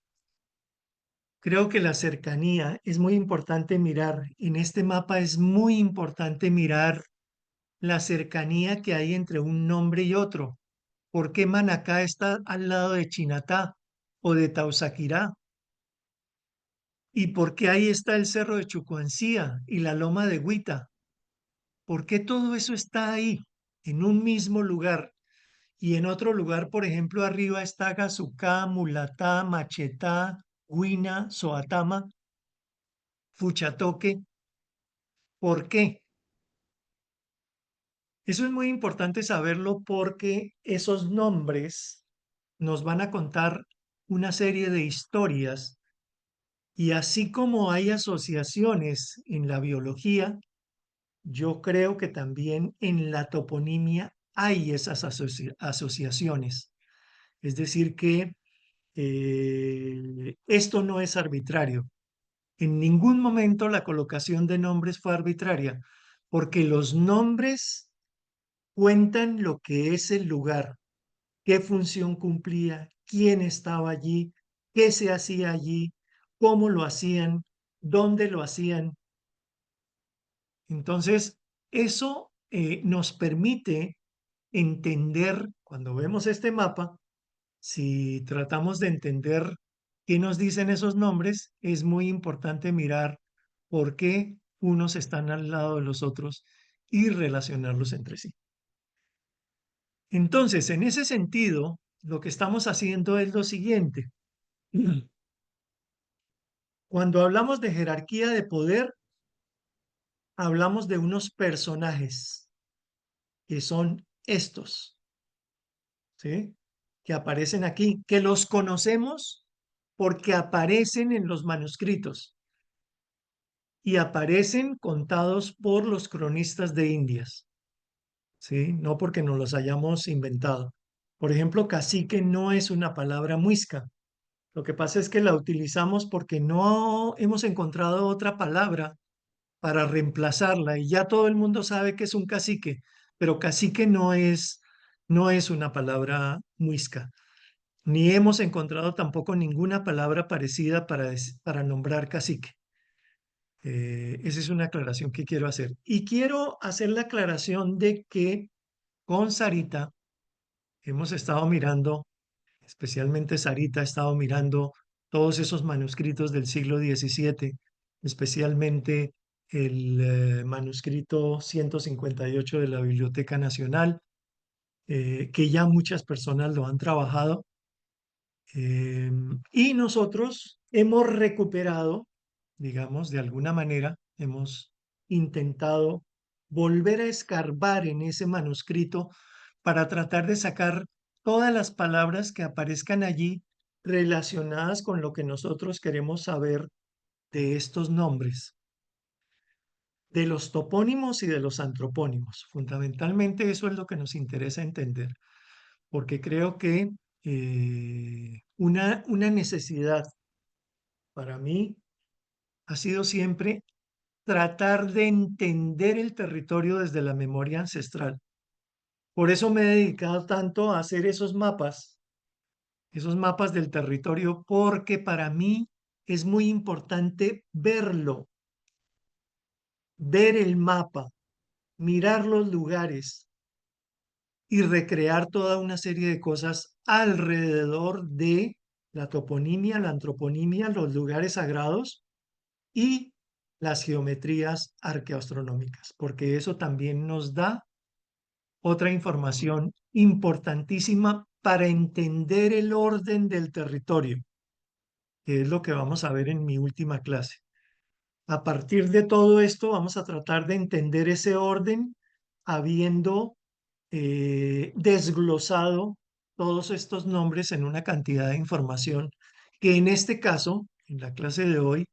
creo que la cercanía es muy importante mirar. En este mapa es muy importante mirar la cercanía que hay entre un nombre y otro. ¿Por qué Manacá está al lado de Chinatá o de Tausaquirá? ¿Y por qué ahí está el cerro de Chucuancía y la loma de Huita? ¿Por qué todo eso está ahí, en un mismo lugar? Y en otro lugar, por ejemplo, arriba está Gazucá, Mulatá, Machetá, Huina, Soatama, Fuchatoque. ¿Por qué? Eso es muy importante saberlo porque esos nombres nos van a contar una serie de historias y así como hay asociaciones en la biología, yo creo que también en la toponimia hay esas asociaciones. Es decir, que esto no es arbitrario. En ningún momento la colocación de nombres fue arbitraria, porque los nombres cuentan lo que es el lugar, qué función cumplía, quién estaba allí, qué se hacía allí, cómo lo hacían, dónde lo hacían. Entonces, eso nos permite entender, cuando vemos este mapa, si tratamos de entender qué nos dicen esos nombres, es muy importante mirar por qué unos están al lado de los otros y relacionarlos entre sí. Entonces, en ese sentido, lo que estamos haciendo es lo siguiente. Cuando hablamos de jerarquía de poder, hablamos de unos personajes que son estos, ¿sí? Que aparecen aquí, que los conocemos porque aparecen en los manuscritos y aparecen contados por los cronistas de Indias, ¿sí? No porque nos los hayamos inventado. Por ejemplo, cacique no es una palabra muisca. Lo que pasa es que la utilizamos porque no hemos encontrado otra palabra para reemplazarla y ya todo el mundo sabe que es un cacique, pero cacique no es una palabra muisca, ni hemos encontrado tampoco ninguna palabra parecida para nombrar cacique. Esa es una aclaración que quiero hacer. Y quiero hacer la aclaración de que con Sarita hemos estado mirando, especialmente Sarita ha estado mirando todos esos manuscritos del siglo XVII, especialmente el manuscrito 158 de la Biblioteca Nacional, que ya muchas personas lo han trabajado. Y nosotros hemos recuperado, digamos, de alguna manera, hemos intentado volver a escarbar en ese manuscrito para tratar de sacar todas las palabras que aparezcan allí relacionadas con lo que nosotros queremos saber de estos nombres, de los topónimos y de los antropónimos. Fundamentalmente eso es lo que nos interesa entender, porque creo que una necesidad para mí ha sido siempre tratar de entender el territorio desde la memoria ancestral. Por eso me he dedicado tanto a hacer esos mapas del territorio, porque para mí es muy importante verlo, ver el mapa, mirar los lugares y recrear toda una serie de cosas alrededor de la toponimia, la antroponimia, los lugares sagrados y las geometrías arqueoastronómicas, porque eso también nos da otra información importantísima para entender el orden del territorio, que es lo que vamos a ver en mi última clase. A partir de todo esto, vamos a tratar de entender ese orden habiendo desglosado todos estos nombres en una cantidad de información que en este caso, en la clase de hoy,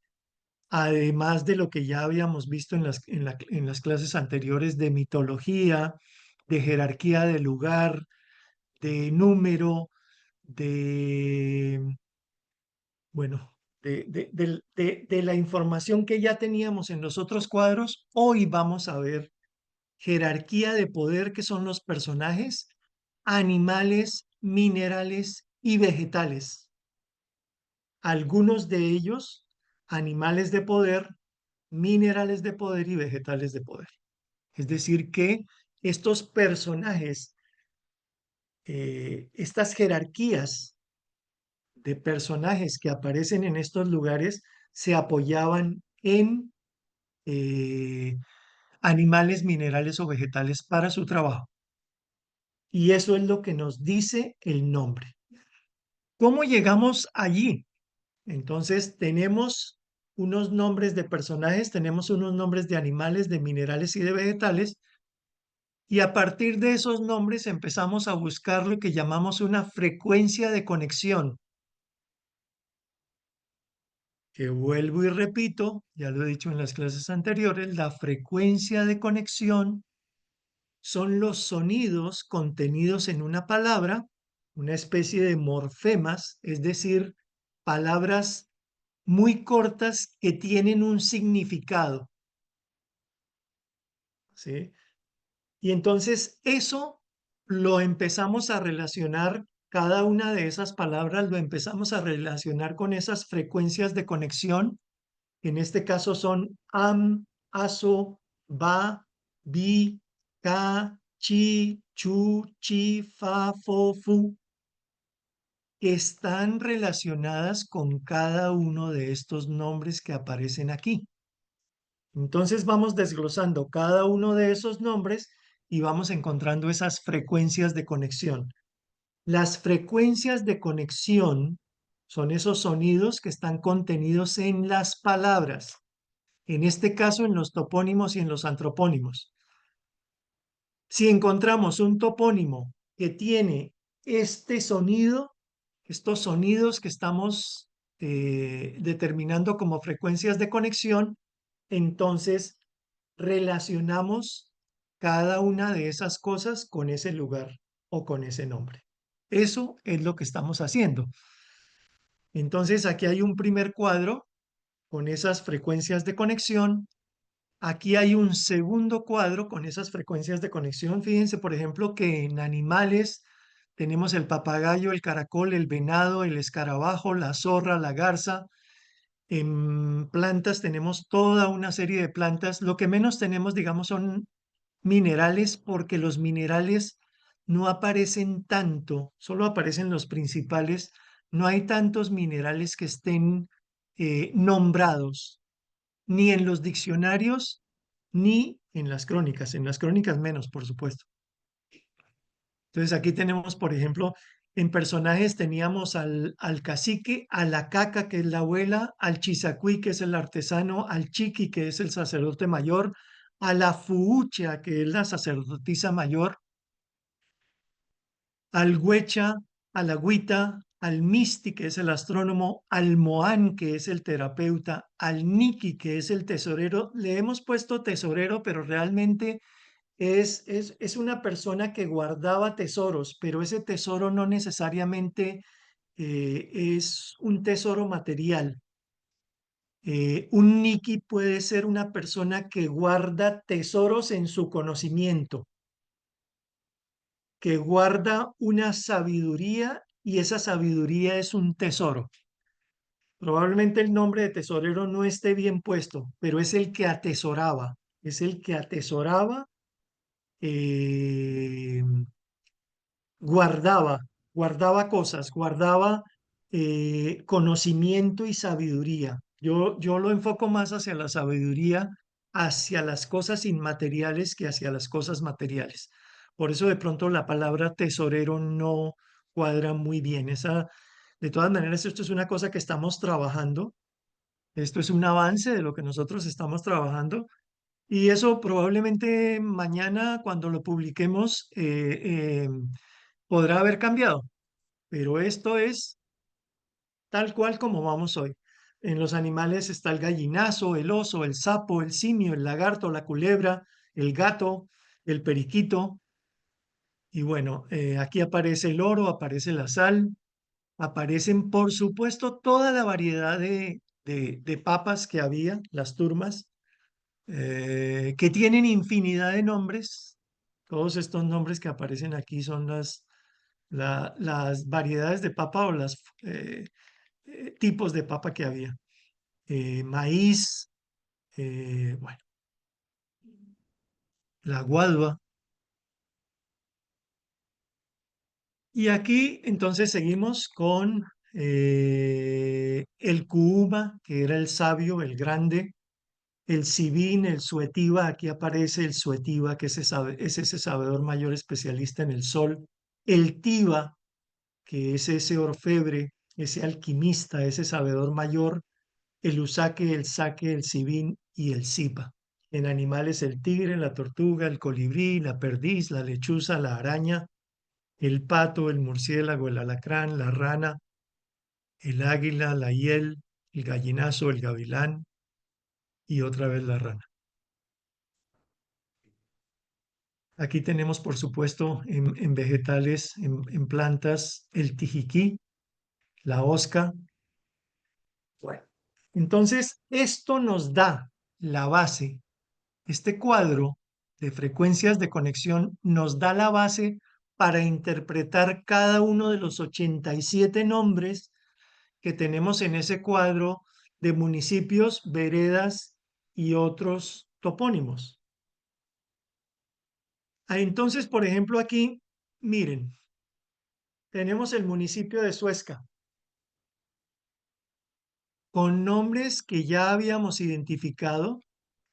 además de lo que ya habíamos visto en las clases anteriores de mitología, de jerarquía de lugar, de número, de, bueno, de la información que ya teníamos en los otros cuadros, hoy vamos a ver jerarquía de poder, que son los personajes, animales, minerales y vegetales. Algunos de ellos, animales de poder, minerales de poder y vegetales de poder. Es decir, que estos personajes, estas jerarquías de personajes que aparecen en estos lugares, se apoyaban en animales, minerales o vegetales para su trabajo. Y eso es lo que nos dice el nombre. ¿Cómo llegamos allí? Entonces tenemos unos nombres de personajes, tenemos unos nombres de animales, de minerales y de vegetales, y a partir de esos nombres empezamos a buscar lo que llamamos una frecuencia de conexión, que vuelvo y repito, ya lo he dicho en las clases anteriores, la frecuencia de conexión son los sonidos contenidos en una palabra, una especie de morfemas, es decir, palabras muy cortas que tienen un significado, ¿sí? Y entonces eso lo empezamos a relacionar, cada una de esas palabras lo empezamos a relacionar con esas frecuencias de conexión. En este caso son am, aso, ba, bi, ca, chi, chu, chi, fa, fo, fu, están relacionadas con cada uno de estos nombres que aparecen aquí. Entonces vamos desglosando cada uno de esos nombres y vamos encontrando esas frecuencias de conexión. Las frecuencias de conexión son esos sonidos que están contenidos en las palabras, en este caso en los topónimos y en los antropónimos. Si encontramos un topónimo que tiene este sonido, estos sonidos que estamos determinando como frecuencias de conexión, entonces relacionamos cada una de esas cosas con ese lugar o con ese nombre. Eso es lo que estamos haciendo. Entonces aquí hay un primer cuadro con esas frecuencias de conexión. Aquí hay un segundo cuadro con esas frecuencias de conexión. Fíjense, por ejemplo, que en animales tenemos el papagayo, el caracol, el venado, el escarabajo, la zorra, la garza. En plantas tenemos toda una serie de plantas. Lo que menos tenemos, digamos, son minerales porque los minerales no aparecen tanto, solo aparecen los principales. No hay tantos minerales que estén nombrados ni en los diccionarios ni en las crónicas menos, por supuesto. Entonces aquí tenemos, por ejemplo, en personajes teníamos al cacique, a la caca, que es la abuela, al chizacuí, que es el artesano, al chiqui, que es el sacerdote mayor, a la fuucha, que es la sacerdotisa mayor, al huecha, al agüita, al misti, que es el astrónomo, al moán, que es el terapeuta, al niki, que es el tesorero. Le hemos puesto tesorero, pero realmente es una persona que guardaba tesoros, pero ese tesoro no necesariamente es un tesoro material. Un Niki puede ser una persona que guarda tesoros en su conocimiento, que guarda una sabiduría y esa sabiduría es un tesoro. Probablemente el nombre de tesorero no esté bien puesto, pero es el que atesoraba, es el que atesoraba eh, guardaba, guardaba cosas, guardaba conocimiento y sabiduría. Yo lo enfoco más hacia la sabiduría, hacia las cosas inmateriales que hacia las cosas materiales. Por eso de pronto la palabra tesorero no cuadra muy bien. De todas maneras, esto es una cosa que estamos trabajando. Esto es un avance de lo que nosotros estamos trabajando. Y eso probablemente mañana, cuando lo publiquemos, podrá haber cambiado, pero esto es tal cual como vamos hoy. En los animales está el gallinazo, el oso, el sapo, el simio, el lagarto, la culebra, el gato, el periquito. Y bueno, aquí aparece el oro, aparece la sal, aparecen por supuesto toda la variedad de papas que había, las turmas, que tienen infinidad de nombres. Todos estos nombres que aparecen aquí son las variedades de papa o los tipos de papa que había. Maíz, bueno, la guadua. Y aquí entonces seguimos con el kuuma, que era el sabio, el grande, el sibín, el suetiva. Aquí aparece el suetiva, que es ese sabedor mayor especialista en el sol. El tiva, que es ese orfebre, ese alquimista, ese sabedor mayor. El usaque, el saque, el sibín y el sipa. En animales el tigre, la tortuga, el colibrí, la perdiz, la lechuza, la araña, el pato, el murciélago, el alacrán, la rana, el águila, la hiel, el gallinazo, el gavilán y otra vez la rana. Aquí tenemos, por supuesto, en vegetales, en plantas, el tijiquí, la osca. Bueno, entonces, esto nos da la base. Este cuadro de frecuencias de conexión nos da la base para interpretar cada uno de los 87 nombres que tenemos en ese cuadro de municipios, veredas y otros topónimos. Entonces, por ejemplo, aquí, miren, tenemos el municipio de Suezca, con nombres que ya habíamos identificado,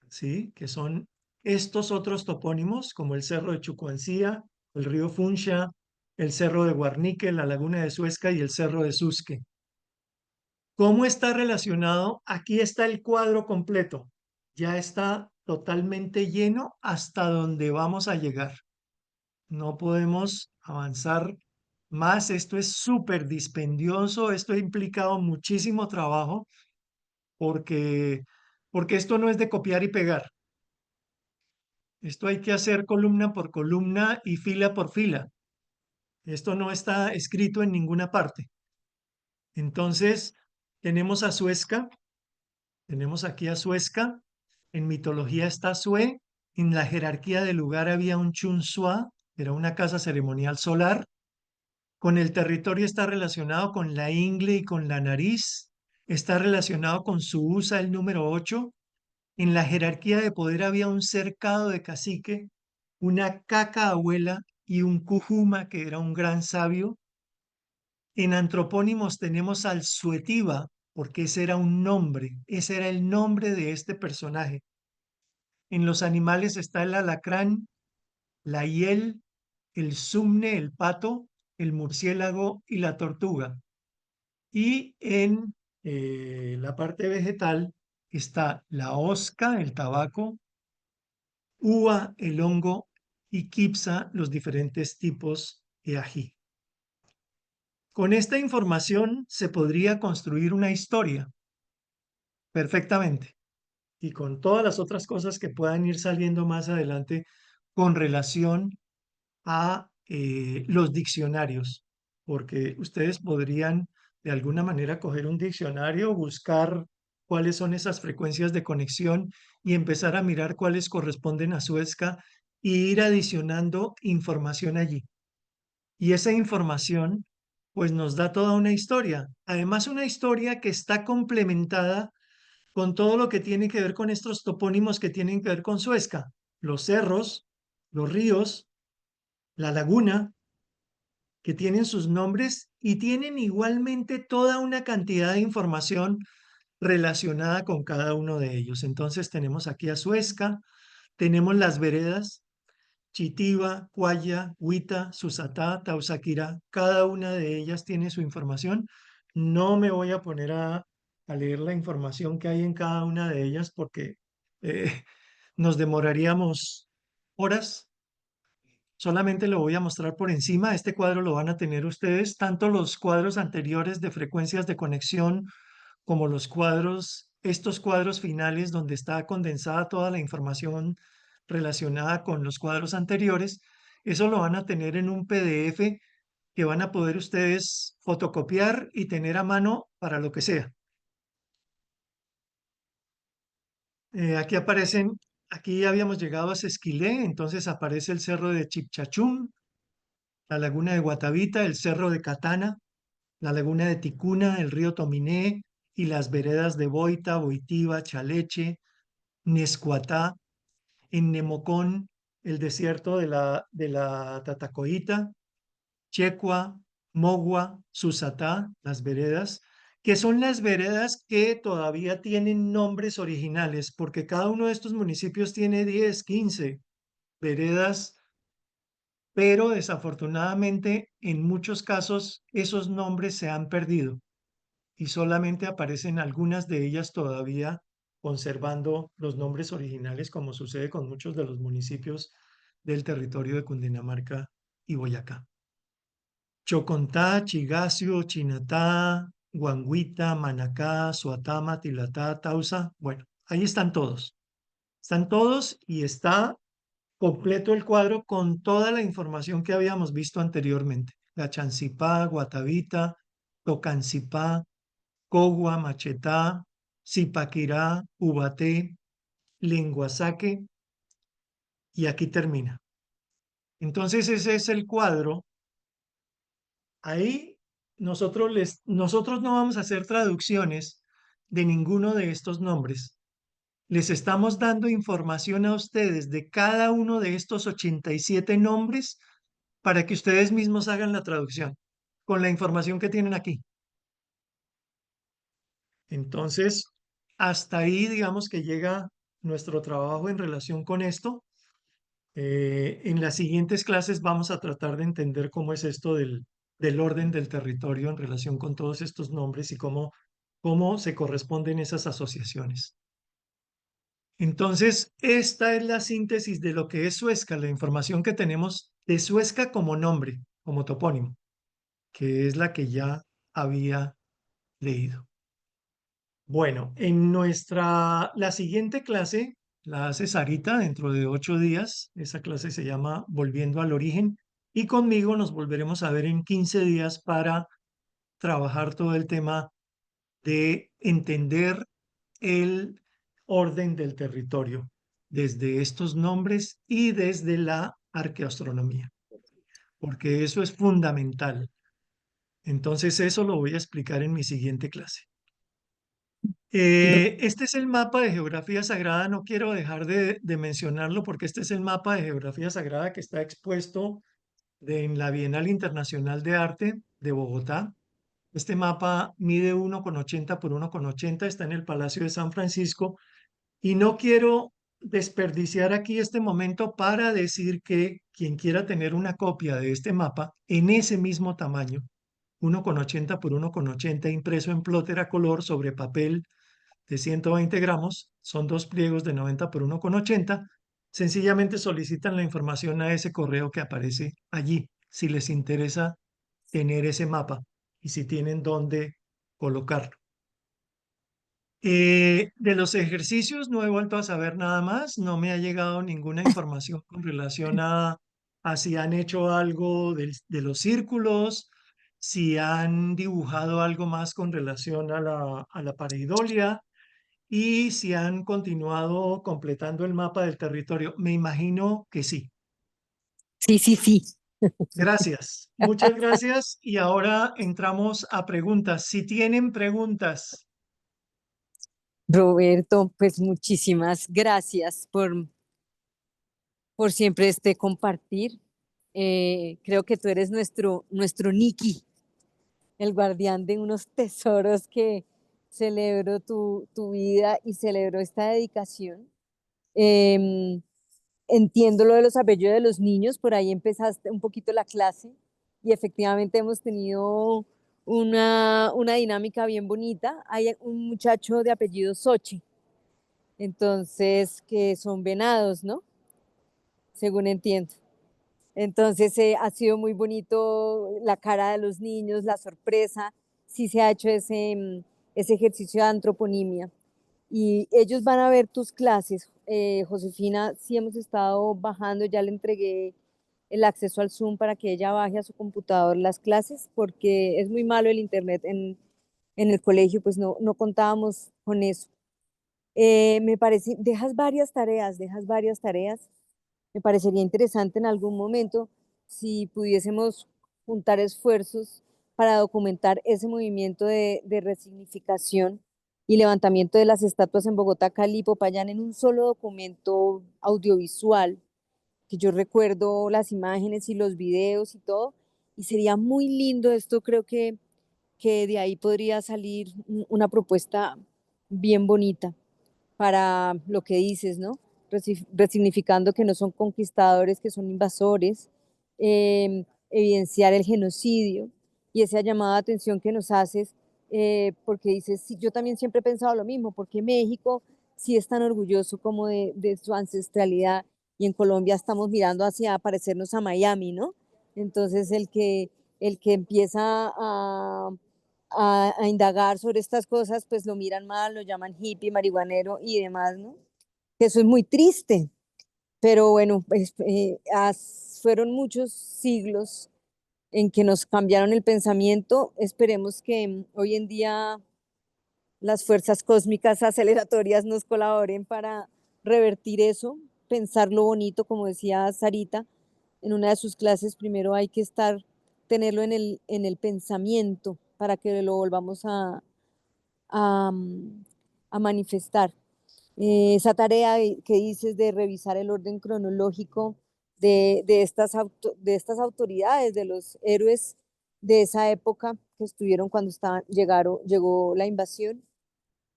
¿sí? Que son estos otros topónimos, como el Cerro de Chucuancía, el río Funcha, el Cerro de Guarnique, la Laguna de Suezca y el Cerro de Susque. ¿Cómo está relacionado? Aquí está el cuadro completo. Ya está totalmente lleno hasta donde vamos a llegar. No podemos avanzar más. Esto es súper dispendioso. Esto ha implicado muchísimo trabajo porque, porque esto no es de copiar y pegar. Esto hay que hacer columna por columna y fila por fila. Esto no está escrito en ninguna parte. Entonces, tenemos a Suezca. Tenemos aquí a Suezca. En mitología está Sue. En la jerarquía del lugar había un Chunsua, era una casa ceremonial solar. Con el territorio está relacionado con la ingle y con la nariz. Está relacionado con su usa, el número 8. En la jerarquía de poder había un cercado de cacique, una caca abuela y un cujuma, que era un gran sabio. En antropónimos tenemos al Suetiva, porque ese era un nombre, ese era el nombre de este personaje. En los animales está el alacrán, la hiel, el sumne, el pato, el murciélago y la tortuga. Y en la parte vegetal está la osca, el tabaco, uva, el hongo y quipsa, los diferentes tipos de ají. Con esta información se podría construir una historia perfectamente y con todas las otras cosas que puedan ir saliendo más adelante con relación a los diccionarios, porque ustedes podrían de alguna manera coger un diccionario, buscar cuáles son esas frecuencias de conexión y empezar a mirar cuáles corresponden a Suezca e ir adicionando información allí. Y esa información pues nos da toda una historia, además una historia que está complementada con todo lo que tiene que ver con estos topónimos que tienen que ver con Suezca, los cerros, los ríos, la laguna, que tienen sus nombres y tienen igualmente toda una cantidad de información relacionada con cada uno de ellos. Entonces tenemos aquí a Suezca, tenemos las veredas, Chitiva, Cuaya, Huita, Susatá, Tausaquirá, cada una de ellas tiene su información. No me voy a poner a leer la información que hay en cada una de ellas porque eh, nos demoraríamos horas. Solamente lo voy a mostrar por encima. Este cuadro lo van a tener ustedes, tanto los cuadros anteriores de frecuencias de conexión como los cuadros, estos cuadros finales donde está condensada toda la información relacionada con los cuadros anteriores. Eso lo van a tener en un PDF que van a poder ustedes fotocopiar y tener a mano para lo que sea. Aquí aparecen, aquí habíamos llegado a Sesquilé, entonces aparece el cerro de Chipchachún, la laguna de Guatavita, el cerro de Catana, la laguna de Ticuna, el río Tominé y las veredas de Boita, Boitiva, Chaleche, Nescuatá, en Nemocón, el desierto de la Tatacoita, Checua, Mogua, Susatá, las veredas, que son las veredas que todavía tienen nombres originales, porque cada uno de estos municipios tiene 10, 15 veredas, pero desafortunadamente en muchos casos esos nombres se han perdido y solamente aparecen algunas de ellas todavía conservando los nombres originales, como sucede con muchos de los municipios del territorio de Cundinamarca y Boyacá. Chocontá, Chigacio, Chinatá, Guanguita, Manacá, Suatama, Tilatá, Tausa. Bueno, ahí están todos. Están todos y está completo el cuadro con toda la información que habíamos visto anteriormente. Gachancipá, Guatavita, Tocancipá, Cogua, Machetá, Zipaquirá, Ubaté, Lenguasaque y aquí termina. Entonces ese es el cuadro. Ahí nosotros no vamos a hacer traducciones de ninguno de estos nombres. les estamos dando información a ustedes de cada uno de estos 87 nombres para que ustedes mismos hagan la traducción con la información que tienen aquí. Entonces, hasta ahí digamos que llega nuestro trabajo en relación con esto. En las siguientes clases vamos a tratar de entender cómo es esto del orden del territorio en relación con todos estos nombres y cómo se corresponden esas asociaciones. Entonces, esta es la síntesis de lo que es Suezca, la información que tenemos de Suezca como nombre, como topónimo, que es la que ya había leído. Bueno, la siguiente clase la hace Sarita dentro de 8 días. Esa clase se llama Volviendo al Origen. Y conmigo nos volveremos a ver en 15 días para trabajar todo el tema de entender el orden del territorio desde estos nombres y desde la arqueoastronomía, porque eso es fundamental. Entonces, eso lo voy a explicar en mi siguiente clase. R- Este es el mapa de geografía sagrada, no quiero dejar de mencionarlo porque este es el mapa de geografía sagrada que está expuesto en la Bienal Internacional de Arte de Bogotá. Este mapa mide 1,80 por 1,80, está en el Palacio de San Francisco y no quiero desperdiciar aquí este momento para decir que quien quiera tener una copia de este mapa en ese mismo tamaño, 1,80 por 1,80 impreso en plotter a color sobre papel de 120 gramos, son dos pliegos de 90 por 1,80. Sencillamente solicitan la información a ese correo que aparece allí, si les interesa tener ese mapa y si tienen dónde colocarlo. De los ejercicios no he vuelto a saber nada más, no me ha llegado ninguna información con relación a si han hecho algo de los círculos, si han dibujado algo más con relación a la pareidolia y si han continuado completando el mapa del territorio. Me imagino que sí. Sí, sí, sí. Gracias, muchas gracias. Y ahora entramos a preguntas. Si tienen preguntas, Roberto, pues muchísimas gracias por siempre este compartir. Creo que tú eres nuestro Nicky, el guardián de unos tesoros que celebro tu vida y celebro esta dedicación. Em, Entiendo lo de los apellidos de los niños, por ahí empezaste un poquito la clase y efectivamente hemos tenido una dinámica bien bonita. Hay un muchacho de apellido Sochi, entonces que son venados, ¿no? Según entiendo. Entonces ha sido muy bonito la cara de los niños, la sorpresa, sí se ha hecho ese ejercicio de antroponimia. Y ellos van a ver tus clases. Josefina, sí hemos estado bajando, ya le entregué el acceso al Zoom para que ella baje a su computador las clases, porque es muy malo el internet en el colegio, pues no contábamos con eso. Me parece, dejas varias tareas. Me parecería interesante en algún momento si pudiésemos juntar esfuerzos para documentar ese movimiento de resignificación y levantamiento de las estatuas en Bogotá, Cali y Popayán en un solo documento audiovisual, que yo recuerdo las imágenes y los videos y todo, y sería muy lindo esto, creo que de ahí podría salir una propuesta bien bonita para lo que dices, ¿no? Resignificando que no son conquistadores, que son invasores, evidenciar el genocidio y esa llamada de atención que nos haces, porque dices, sí, yo también siempre he pensado lo mismo, porque México sí es tan orgulloso como de su ancestralidad y en Colombia estamos mirando hacia parecernos a Miami, ¿no? Entonces el que empieza a indagar sobre estas cosas, pues lo miran mal, lo llaman hippie, marihuanero y demás, ¿no? Que eso es muy triste, pero bueno, pues, fueron muchos siglos en que nos cambiaron el pensamiento. Esperemos que hoy en día las fuerzas cósmicas aceleratorias nos colaboren para revertir eso, pensar lo bonito, como decía Sarita en una de sus clases, primero hay que tenerlo en el pensamiento para que lo volvamos a, a manifestar. Esa tarea que dices de revisar el orden cronológico de estas autoridades, de los héroes de esa época que estuvieron cuando llegó la invasión.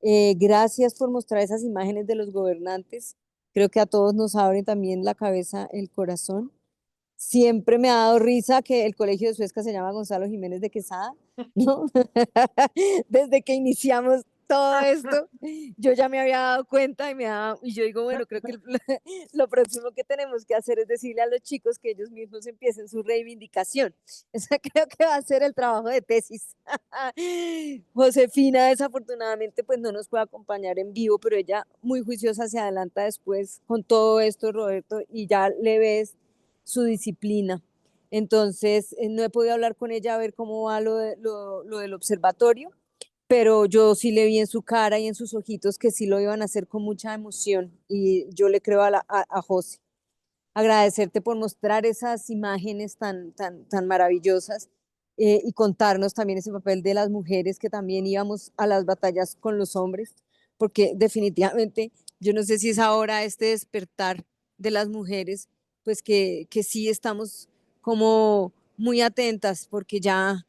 Gracias por mostrar esas imágenes de los gobernantes. Creo que a todos nos abren también la cabeza, el corazón. Siempre me ha dado risa que el colegio de Suezca se llama Gonzalo Jiménez de Quesada, ¿no? Desde que iniciamos todo esto, yo ya me había dado cuenta y yo digo, bueno, creo que lo próximo que tenemos que hacer es decirle a los chicos que ellos mismos empiecen su reivindicación. Esa creo que va a ser el trabajo de tesis. Josefina, desafortunadamente, pues no nos puede acompañar en vivo, pero ella muy juiciosa se adelanta después con todo esto, Roberto, y ya le ves su disciplina. Entonces, no he podido hablar con ella a ver cómo va lo del observatorio, pero yo sí le vi en su cara y en sus ojitos que sí lo iban a hacer con mucha emoción y yo le creo a José. Agradecerte por mostrar esas imágenes tan maravillosas y contarnos también ese papel de las mujeres que también íbamos a las batallas con los hombres, porque definitivamente yo no sé si es ahora este despertar de las mujeres, pues que sí estamos como muy atentas porque ya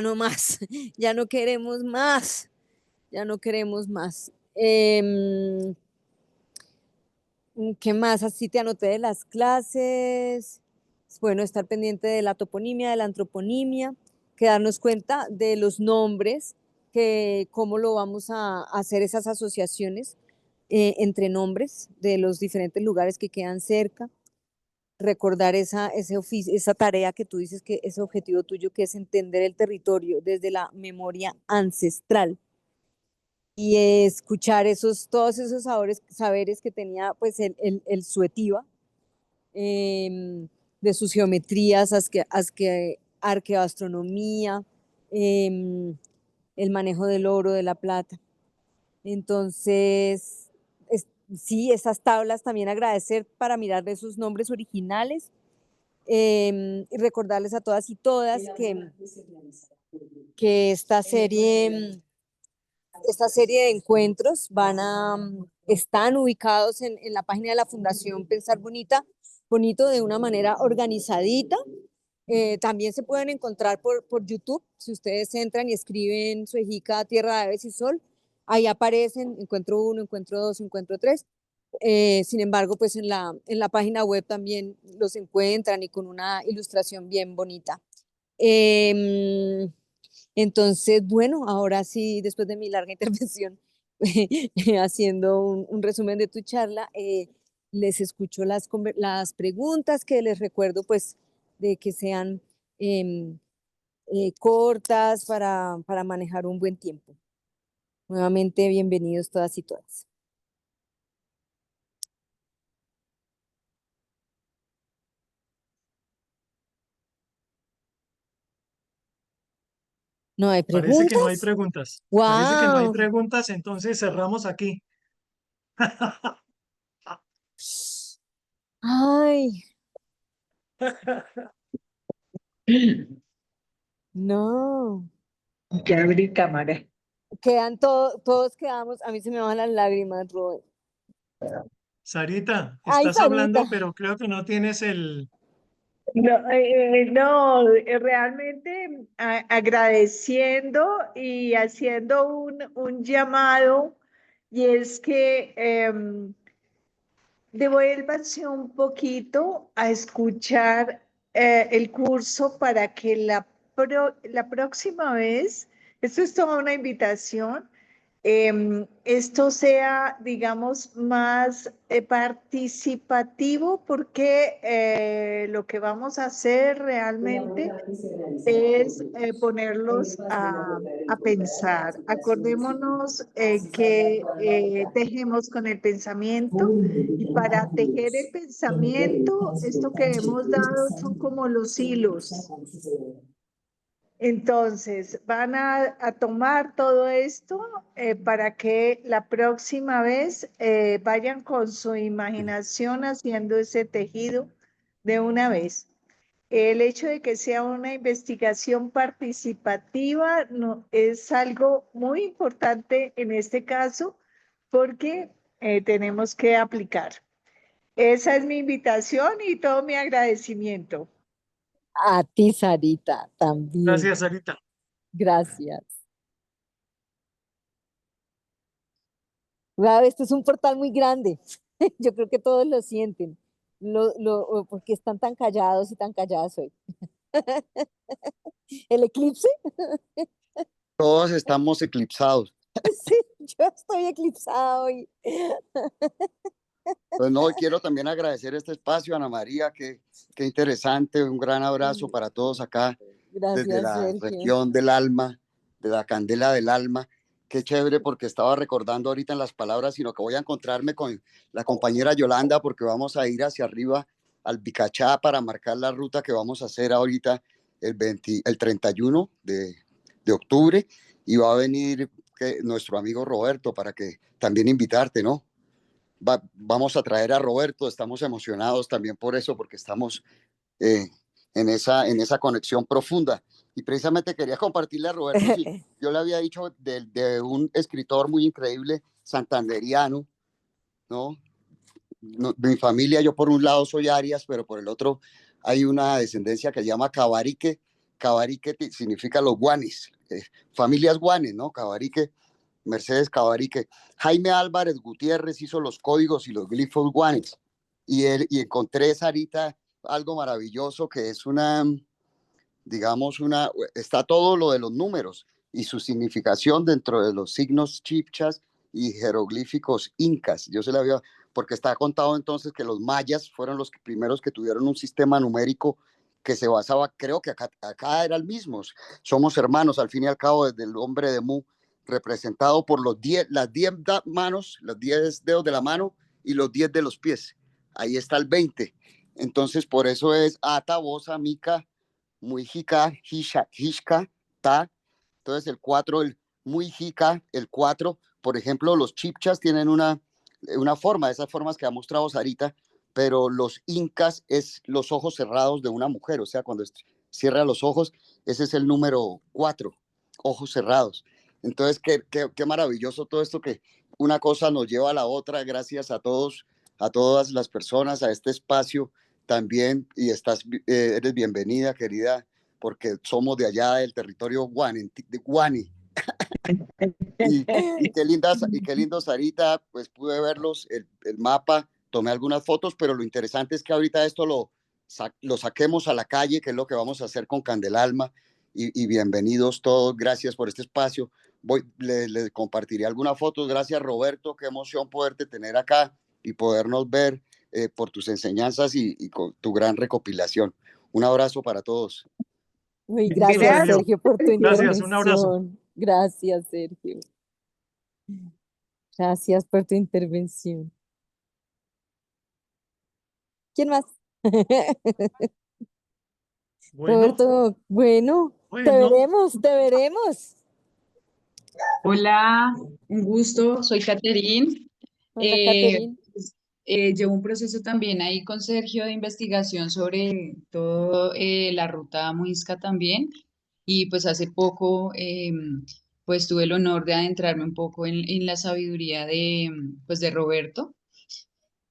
no más, ya no queremos más, ya no queremos más. ¿Qué más? Así te anoté de las clases. Bueno, estar pendiente de la toponimia, de la antroponimia, que darnos cuenta de los nombres, que cómo lo vamos a hacer esas asociaciones entre nombres de los diferentes lugares que quedan cerca. Recordar esa tarea que tú dices que ese objetivo tuyo, que es entender el territorio desde la memoria ancestral y escuchar todos esos saberes que tenía pues el Suetiva, de sus geometrías, arqueoastronomía, el manejo del oro, de la plata. Entonces, sí, esas tablas también agradecer para mirar de sus nombres originales y recordarles a todas y todas que esta serie de encuentros están ubicados en la página de la Fundación Pensar Bonito de una manera organizadita. También se pueden encontrar por YouTube. Si ustedes entran y escriben Suejica, Tierra de Aves y Sol, ahí aparecen encuentro 1, encuentro 2, encuentro 3. Sin embargo, pues en la página web también los encuentran y con una ilustración bien bonita. Eh, entonces, bueno, ahora sí, después de mi larga intervención, haciendo un resumen de tu charla, les escucho las preguntas que les recuerdo, pues, de que sean em, cortas para manejar un buen tiempo. Nuevamente, bienvenidos todas y todas. ¿No hay Parece que no hay preguntas? preguntas. Parece que no hay ¡Wow! preguntas, entonces cerramos aquí. ¡Ay! No. Ya abrí cámara. Todos quedamos, a mí se me van las lágrimas, Robert. Sarita, Ay, estás Sarita. hablando, pero creo que no tienes el... No, realmente agradeciendo y haciendo un llamado, y es que devuélvanse un poquito a escuchar el curso para que la próxima vez, esto es toda una invitación, esto sea, digamos, más participativo, porque lo que vamos a hacer realmente es ponerlos a pensar. Acordémonos que tejemos con el pensamiento, y para tejer el pensamiento, esto que hemos dado son como los hilos. Entonces, van a tomar todo esto para que la próxima vez vayan con su imaginación haciendo ese tejido de una vez. El hecho de que sea una investigación participativa no, es algo muy importante en este caso, porque tenemos que aplicar. Esa es mi invitación y todo mi agradecimiento. A ti, Sarita, también. Gracias, Sarita. Gracias. Wow, este es un portal muy grande. Yo creo que todos lo sienten. Porque están tan callados y tan calladas hoy. ¿El eclipse? Todos estamos eclipsados. Sí, yo estoy eclipsada hoy. Pues no, quiero también agradecer este espacio, Ana María, qué interesante, un gran abrazo para todos acá desde Gracias, la Sergio. región del alma, de la candela del alma. Qué chévere porque estaba recordando ahorita en las palabras, sino que voy a encontrarme con la compañera Yolanda porque vamos a ir hacia arriba al Bicachá para marcar la ruta que vamos a hacer ahorita el 31 de octubre y va a venir nuestro amigo Roberto para que también invitarte, ¿no? Vamos a traer a Roberto, estamos emocionados también por eso, porque estamos en esa conexión profunda. Y precisamente quería compartirle a Roberto, sí, yo le había dicho de un escritor muy increíble, santanderiano, ¿no? Mi familia, yo por un lado soy Arias, pero por el otro hay una descendencia que se llama Cabarique. Cabarique significa los guanes, familias guanes, ¿no? Cabarique, Mercedes Cabarique. Jaime Álvarez Gutiérrez hizo los códigos y los glifos guanes. Y encontré, Sarita, algo maravilloso que es digamos, está todo lo de los números y su significación dentro de los signos chipchas y jeroglíficos incas. Yo se la había, porque está contado entonces que los mayas fueron los primeros que tuvieron un sistema numérico que se basaba, creo que acá era el mismo. Somos hermanos, al fin y al cabo, desde el hombre de Mu, representado por las 10 manos, los 10 dedos de la mano y los 10 de los pies. Ahí está el 20. Entonces, por eso es Ata, Bosa, Mica, Mujica, Hishka, Ta. Entonces, el 4, el Mujica, el 4. Por ejemplo, los chipchas tienen una forma, esas formas que ha mostrado Sarita, pero los incas es los ojos cerrados de una mujer, o sea, cuando cierra los ojos, ese es el número 4, ojos cerrados. Entonces, qué maravilloso todo esto que una cosa nos lleva a la otra, gracias a todos, a todas las personas, a este espacio también, y eres bienvenida, querida, porque somos de allá del territorio Guani, de Guani. Y qué lindo, Sarita, pues pude verlos, el mapa, tomé algunas fotos, pero lo interesante es que ahorita esto lo saquemos a la calle, que es lo que vamos a hacer con Candelalma, y bienvenidos todos, gracias por este espacio. Les compartiré algunas fotos, gracias Roberto, qué emoción poderte tener acá y podernos ver por tus enseñanzas y con tu gran recopilación. Un abrazo para todos. Muy Listo, gracias, Sergio. Sergio, por tu Gracias, un abrazo. intervención. Gracias, Sergio. Gracias por tu intervención. ¿Quién más? Bueno, Roberto, bueno, te bueno, veremos, te veremos. Hola, un gusto, soy Caterín. Hola, Caterín. Llevo un proceso también ahí con Sergio de investigación sobre todo la ruta Muisca también. Y pues hace poco pues tuve el honor de adentrarme un poco en la sabiduría pues de Roberto.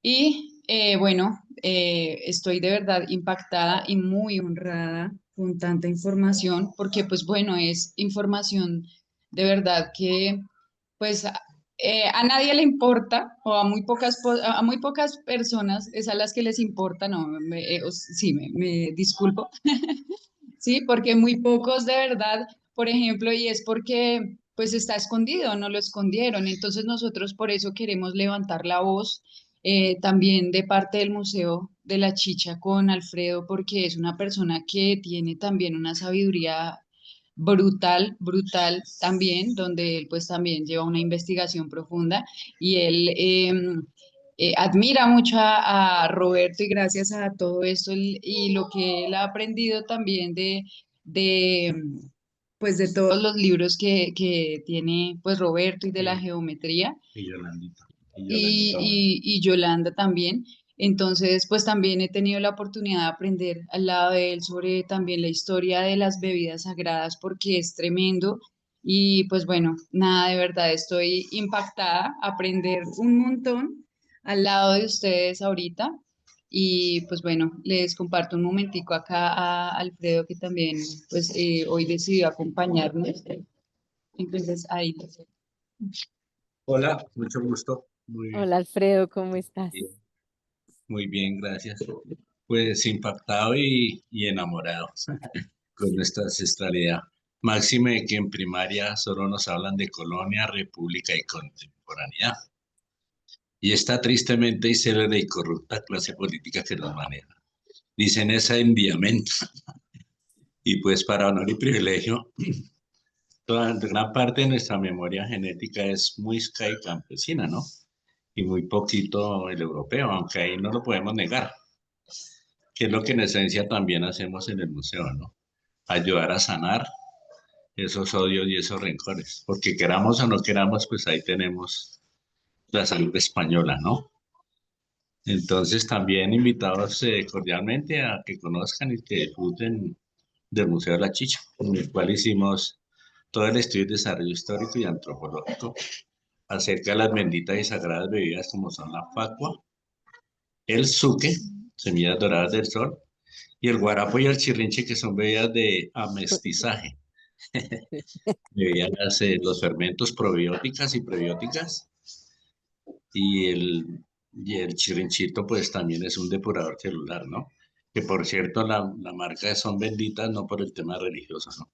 Y bueno, estoy de verdad impactada y muy honrada con tanta información, porque pues bueno, es información de verdad que pues a nadie le importa, o a muy pocas personas es a las que les importa, no, sí, me disculpo, sí, porque muy pocos de verdad, por ejemplo, y es porque pues está escondido, no lo escondieron, entonces nosotros por eso queremos levantar la voz también de parte del Museo de la Chicha con Alfredo, porque es una persona que tiene también una sabiduría brutal, brutal también, donde él pues también lleva una investigación profunda y él admira mucho a Roberto y gracias a todo esto y lo que él ha aprendido también de, pues de todos los libros que tiene pues Roberto y de la geometría Y Yolandita. y Yolanda también. Entonces, pues también he tenido la oportunidad de aprender al lado de él sobre también la historia de las bebidas sagradas, porque es tremendo Y pues bueno, nada, de verdad estoy impactada, aprender un montón al lado de ustedes ahorita. Y pues bueno, les comparto un momentico acá a Alfredo, que también pues hoy decidió acompañarnos. Entonces ahí los dejo. Hola, mucho gusto. Hola Alfredo, ¿cómo estás? Bien, muy bien, gracias. Pues impactado y enamorado con nuestra ancestralidad. Máxime que en primaria solo nos hablan de colonia, república y contemporaneidad. Y esta tristemente y célebre y corrupta clase política que nos maneja. Dicen esa endiamenta. Y pues para honor y privilegio, gran parte de nuestra memoria genética es muisca y campesina, ¿no? Y muy poquito el europeo, aunque ahí no lo podemos negar, que es lo que en esencia también hacemos en el museo, ¿no? Ayudar a sanar esos odios y esos rencores, porque queramos o no queramos, pues ahí tenemos la salud española, ¿no? Entonces también invitados cordialmente a que conozcan y que disfruten del Museo de la Chicha, en el cual hicimos todo el estudio de desarrollo histórico y antropológico acerca de las benditas y sagradas bebidas como son la facua, el suque, semillas doradas del sol, y el guarapo y el chirrinche, que son bebidas de amestizaje, bebidas, los fermentos probióticas y prebióticas, y el chirrinchito pues también es un depurador celular, ¿no? Que por cierto la marca de Son Benditas no por el tema religioso, ¿no?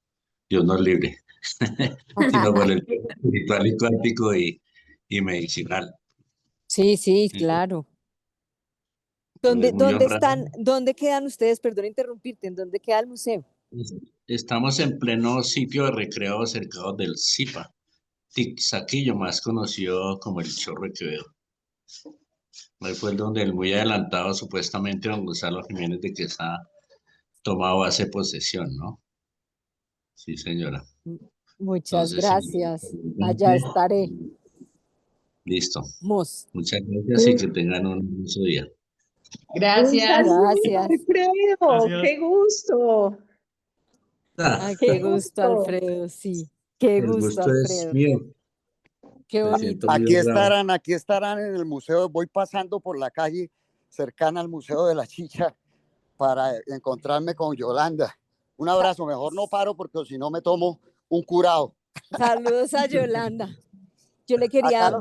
Dios nos libre, sino por el tema espiritual y cuántico y medicinal. Sí, sí, Entonces, claro. ¿Dónde, muy dónde honrado. están, dónde quedan ustedes? Perdón interrumpirte, ¿en dónde queda el museo? Estamos en pleno sitio de recreo cercado del Zipa, Tixaquillo, más conocido como el Chorro de Quevedo. Ahí fue donde el muy adelantado, supuestamente, don Gonzalo Jiménez de Quesada tomaba hace posesión, ¿no? Sí, señora. Muchas Entonces, gracias. Allá estaré. listo. Mos. Muchas gracias y que tengan un hermoso día. Un Gracias. saludo, Gracias. Alfredo, Gracias. qué gusto. Ay, Qué qué gusto, gusto. Alfredo, sí. Qué El gusto, gusto es Alfredo. mío. Qué Me siento bonito. muy honrado. Aquí estarán en el museo. Voy pasando por la calle cercana al Museo de la Chicha para encontrarme con Yolanda. Un abrazo, mejor no paro porque si no me tomo un curado. Saludos a Yolanda. Yo le Acá, quería,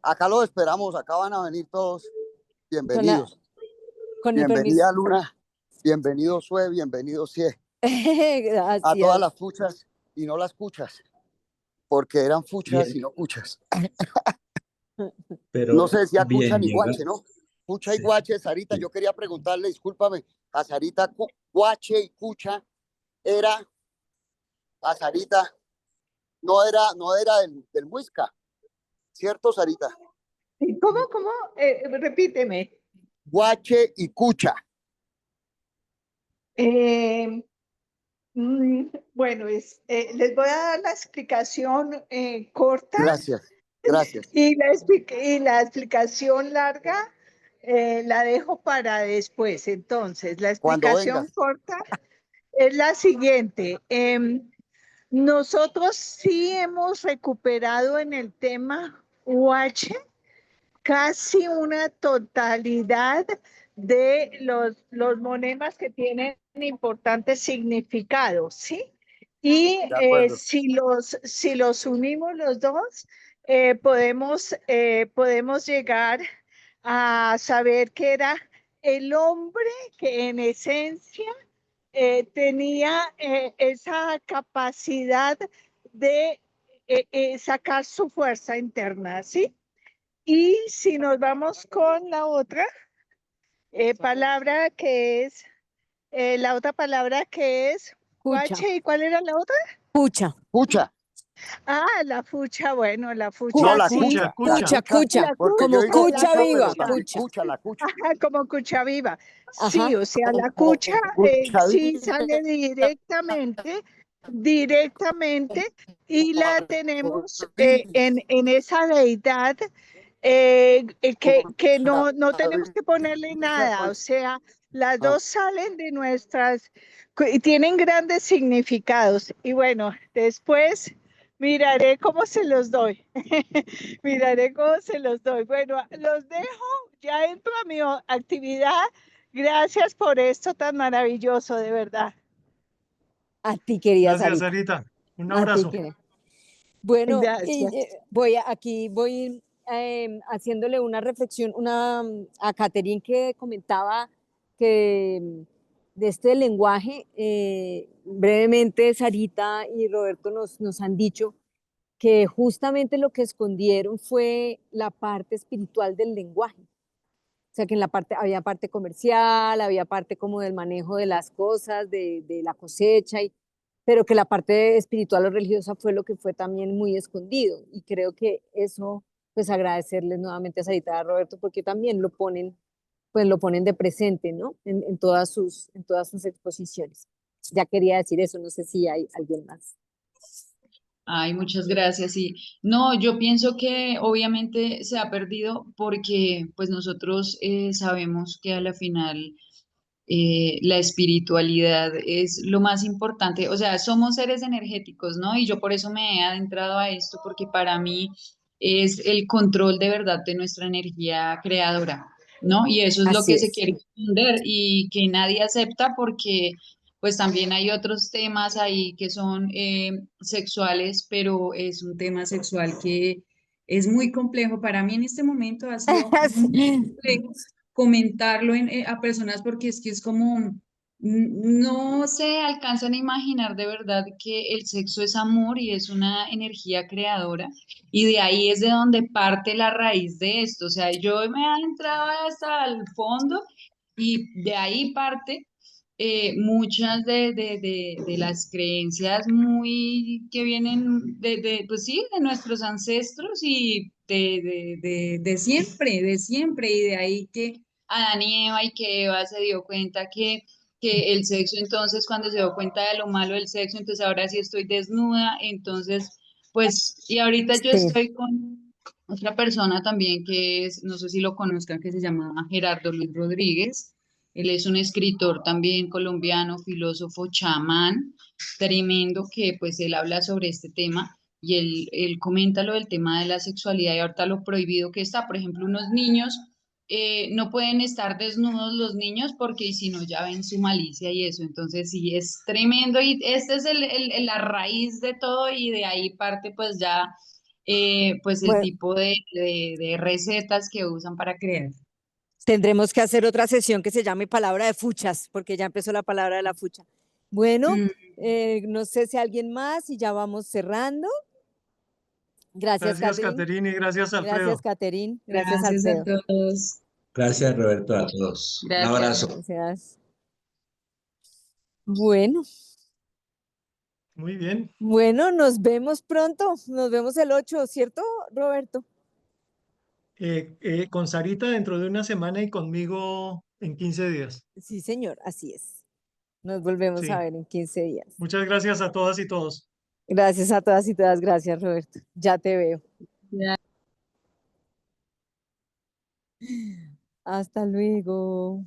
acá los esperamos, acá van a venir todos. con la, Bienvenidos. con el permiso. Bienvenida Luna, bienvenido Sue, bienvenido Sie. A todas Gracias. las fuchas y no las cuchas, porque eran fuchas Bien, y no cuchas. pero No se decía cucha bien, ni llega. guache, ¿no? Cucha y Sí, guache, Sarita, yo quería preguntarle, discúlpame, a Sarita, guache y cucha era, a Sarita, no era del Muisca, ¿cierto, Sarita? ¿Cómo? Repíteme. Guache y cucha. Eh, bueno, les voy a dar la explicación corta Gracias, gracias. y la explicación larga la dejo para después. Entonces, la Cuando explicación vengas, corta es la siguiente. Nosotros sí hemos recuperado en el tema UH casi una totalidad de los monemas que tienen importantes significados, ¿sí? Y de acuerdo. si los unimos los dos, podemos llegar a saber que era el hombre que en esencia tenía esa capacidad de sacar su fuerza interna, ¿sí? Y si nos vamos con la otra palabra que es, la otra palabra que es Cucha, guache, ¿y cuál era la otra? cucha, Cucha, Ah, la fucha, bueno, la no fucha la sí. Cucha, cucha, la cucha. cucha, cucha, cucha, La porque cucha, yo como digo la cucha cucha, pero viva, cucha. también cucha. cucha, la cucha. Ajá, como cucha viva. Ajá. Sí, o sea, la Como cucha cucha sí sale directamente y la tenemos en esa deidad que no tenemos que ponerle nada, o sea, las dos salen de nuestras y tienen grandes significados. Y bueno, después Miraré cómo se los doy. Miraré cómo se los doy. Bueno, los dejo, ya entro a mi actividad. Gracias por esto tan maravilloso, de verdad. A ti, querida Gracias, Sarita. Sarita. Un A ti, abrazo. querida. Bueno, y, Gracias. voy haciéndole una reflexión a Caterín que comentaba que de este lenguaje, brevemente Sarita y Roberto nos han dicho que justamente lo que escondieron fue la parte espiritual del lenguaje. O sea, que en la parte, había parte comercial, había parte como del manejo de las cosas, de la cosecha, pero que la parte espiritual o religiosa fue lo que fue también muy escondido. Y creo que eso, pues agradecerles nuevamente a Sarita y a Roberto, porque también pues lo ponen de presente, ¿no? En todas sus exposiciones. Ya quería decir eso, no sé si hay alguien más. Ay, muchas gracias. Y no, yo pienso que obviamente se ha perdido porque pues nosotros sabemos que a la final la espiritualidad es lo más importante. O sea, somos seres energéticos, ¿no? Y yo por eso me he adentrado a esto porque para mí es el control de verdad de nuestra energía creadora, ¿no? Y eso es lo Así que se es. quiere esconder y que nadie acepta porque pues también hay otros temas ahí que son sexuales, pero es un tema sexual que es muy complejo. Para mí en este momento ha sido muy Sí. complejo comentarlo a personas porque es que es como, no se alcanzan a imaginar de verdad que el sexo es amor y es una energía creadora y de ahí es de donde parte la raíz de esto. O sea, yo me he entrado hasta el fondo y de ahí parte muchas de las creencias muy que vienen pues sí, de nuestros ancestros y de siempre, y de ahí que Adán y Eva y que Eva se dio cuenta que el sexo entonces, cuando se dio cuenta de lo malo del sexo, entonces ahora sí estoy desnuda, entonces, pues, y ahorita yo Sí. estoy con otra persona también que es, no sé si lo conozcan, que se llama Gerardo Luis Rodríguez. Él es un escritor también colombiano, filósofo, chamán, tremendo, que pues él habla sobre este tema y él comenta lo del tema de la sexualidad y ahorita lo prohibido que está. Por ejemplo, unos niños no pueden estar desnudos los niños porque si no ya ven su malicia y eso. Entonces sí, es tremendo y este es la raíz de todo y de ahí parte pues ya pues el Bueno, tipo de recetas que usan para crear. tendremos que hacer otra sesión que se llame palabra de fuchas, porque ya empezó la palabra de la fucha. Bueno, Mm. no sé si alguien más y ya vamos cerrando. Gracias, Gracias, Catherine. Caterine, y gracias, Gracias, Alfredo. Catherine. Gracias, Gracias a Alfredo. todos. Gracias, Roberto, a todos. Un Gracias. abrazo. Gracias. Bueno, Muy bien. bueno, nos vemos pronto. Nos vemos el 8, ¿cierto, Roberto? Con Sarita dentro de una semana y conmigo en 15 días. Sí, señor, así es. Nos volvemos a Sí. ver en 15 días. Muchas gracias a todas y todos. Gracias a todas y todas. Gracias, Roberto. Ya te veo. Hasta luego.